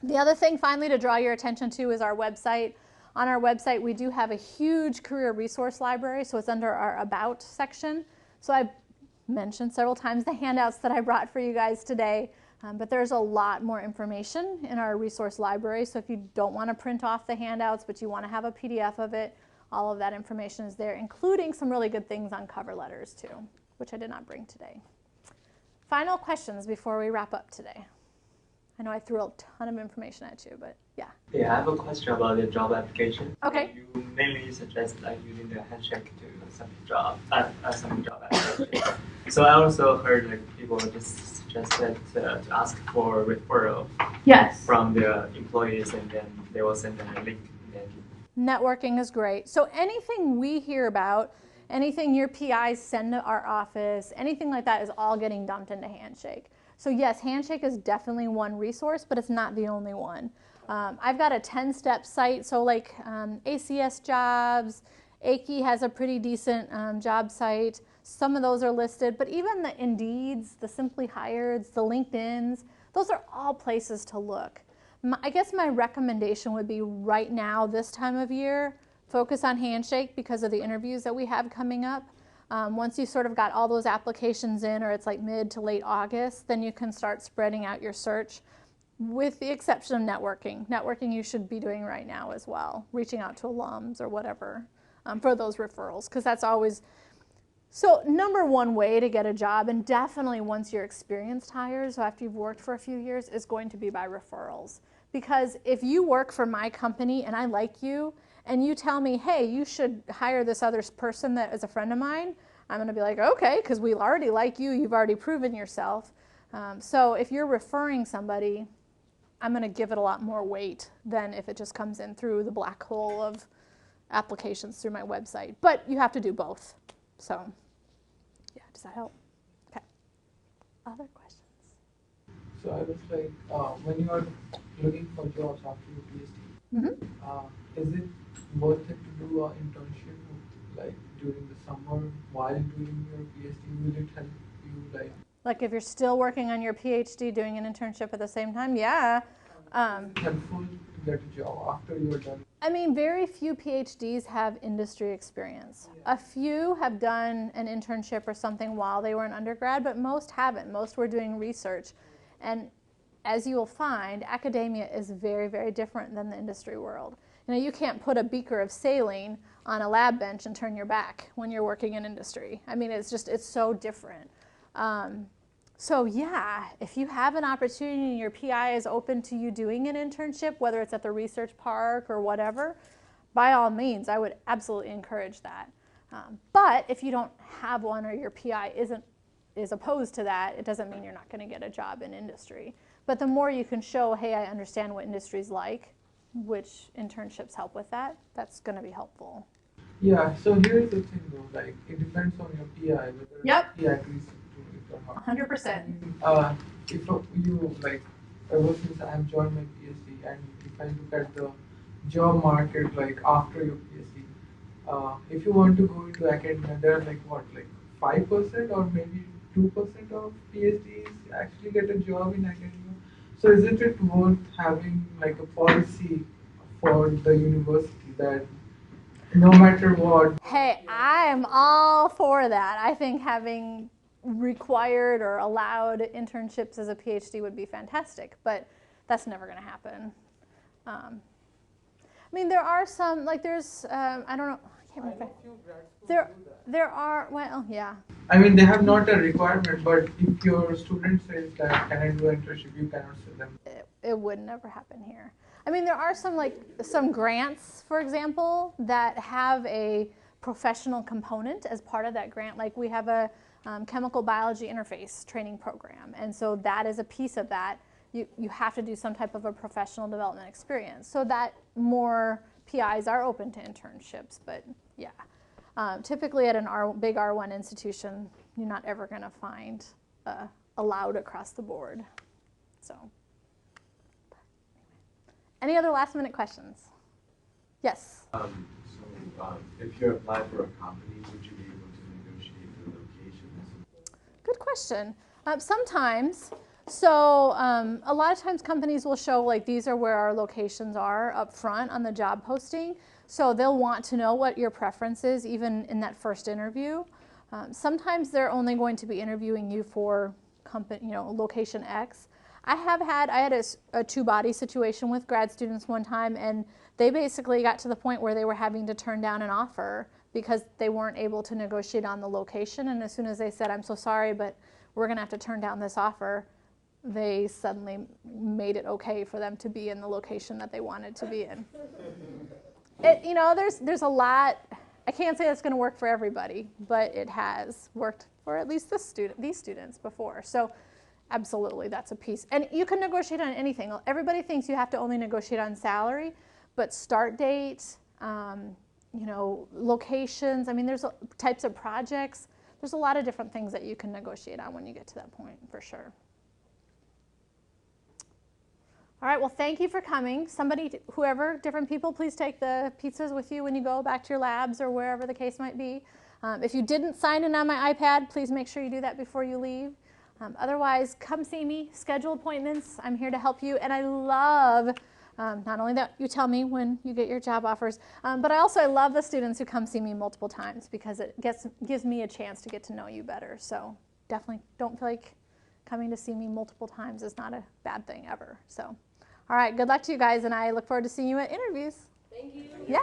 The other thing finally to draw your attention to is our website. On our website, we do have a huge career resource library, so it's under our About section. So I mentioned several times the handouts that I brought for you guys today. But there's a lot more information in our resource library. So if you don't want to print off the handouts, but you want to have a PDF of it, all of that information is there, including some really good things on cover letters too, which I did not bring today. Final questions before we wrap up today. I know I threw a ton of information at you, but yeah. Yeah, I have a question about the job application. Okay. You mainly suggest like using the handshake to submit job application. So I also heard like people just suggested to ask for referral Yes. from the employees, and then they will send them a link. Networking is great. So anything we hear about, anything your PIs send to our office, anything like that is all getting dumped into Handshake. So yes, Handshake is definitely one resource, but it's not the only one. I've got a 10-step site, so like ACS Jobs, AICI has a pretty decent job site. Some of those are listed, but even the Indeeds, the Simply Hireds, the LinkedIns, those are all places to look. I guess my recommendation would be right now, this time of year, focus on Handshake because of the interviews that we have coming up. Once you sort of got all those applications in, or it's like mid to late August, then you can start spreading out your search, with the exception of networking. Networking you should be doing right now as well, reaching out to alums or whatever for those referrals, because that's always, so number one way to get a job, and definitely once you're experienced hires, so after you've worked for a few years, is going to be by referrals. Because if you work for my company and I like you, and you tell me, hey, you should hire this other person that is a friend of mine, I'm going to be like, okay, because we already like you, you've already proven yourself. So if you're referring somebody, I'm going to give it a lot more weight than if it just comes in through the black hole of applications through my website. But you have to do both. So yeah, does that help? Okay. Other questions? So I was like, when you are looking for jobs after your PhD, is it worth it to do an internship like during the summer while doing your PhD? Will it help you like if you're still working on your PhD doing an internship at the same time? Yeah. Is it helpful to get a job after you're done? I mean, very few PhDs have industry experience. Yeah. A few have done an internship or something while they were an undergrad, but most haven't. Most were doing research. And as you will find, academia is very, very different than the industry world. You know, you can't put a beaker of saline on a lab bench and turn your back when you're working in industry. I mean, it's so different. So yeah, if you have an opportunity and your PI is open to you doing an internship, whether it's at the research park or whatever, by all means, I would absolutely encourage that. But if you don't have one or your PI is opposed to that, it doesn't mean you're not going to get a job in industry. But the more you can show, hey, I understand what industry's like, which internships help with that, that's going to be helpful. Yeah, so here's the thing though, like it depends on your PI whether he agrees to it or not. 100%. If you like, ever since I have joined my PhD, and if I look at the job market like after your PhD, if you want to go into academia, there are like what, like 5% or maybe 2% of PhDs actually get a job in academia. So isn't it worth having like a policy for the university that no matter what? Hey, I am all for that. I think having required or allowed internships as a PhD would be fantastic, but that's never going to happen. I mean, there are some, like there's, I don't know, I can't remember. There are, well, yeah. I mean, they have not a requirement, but if your student says that, can I do an internship, you cannot say them. It would never happen here. I mean, there are some grants, for example, that have a professional component as part of that grant. Like we have a chemical biology interface training program, and so that is a piece of that. You have to do some type of a professional development experience, so that more PIs are open to internships. But yeah, typically at a big R1 institution, you're not ever going to find allowed across the board. So. Any other last-minute questions? Yes? If you apply for a company, would you be able to negotiate the location? Good question. Sometimes. So a lot of times companies will show like these are where our locations are up front on the job posting. So they'll want to know what your preference is even in that first interview. Sometimes they're only going to be interviewing you for location X. I had a two-body situation with grad students one time, and they basically got to the point where they were having to turn down an offer because they weren't able to negotiate on the location. And as soon as they said, "I'm so sorry, but we're going to have to turn down this offer," they suddenly made it okay for them to be in the location that they wanted to be in. There's a lot. I can't say that's going to work for everybody, but it has worked for at least these students before. So absolutely, that's a piece. And you can negotiate on anything. Everybody thinks you have to only negotiate on salary, but start date, locations. I mean, there's types of projects. There's a lot of different things that you can negotiate on when you get to that point, for sure. All right, well, thank you for coming. Different people, please take the pizzas with you when you go back to your labs or wherever the case might be. If you didn't sign in on my iPad, please make sure you do that before you leave. Otherwise, come see me, schedule appointments. I'm here to help you. And I love, not only that you tell me when you get your job offers, but I love the students who come see me multiple times because it gives me a chance to get to know you better. So definitely don't feel like coming to see me multiple times is not a bad thing ever. So, all right, good luck to you guys, and I look forward to seeing you at interviews. Thank you. Yeah.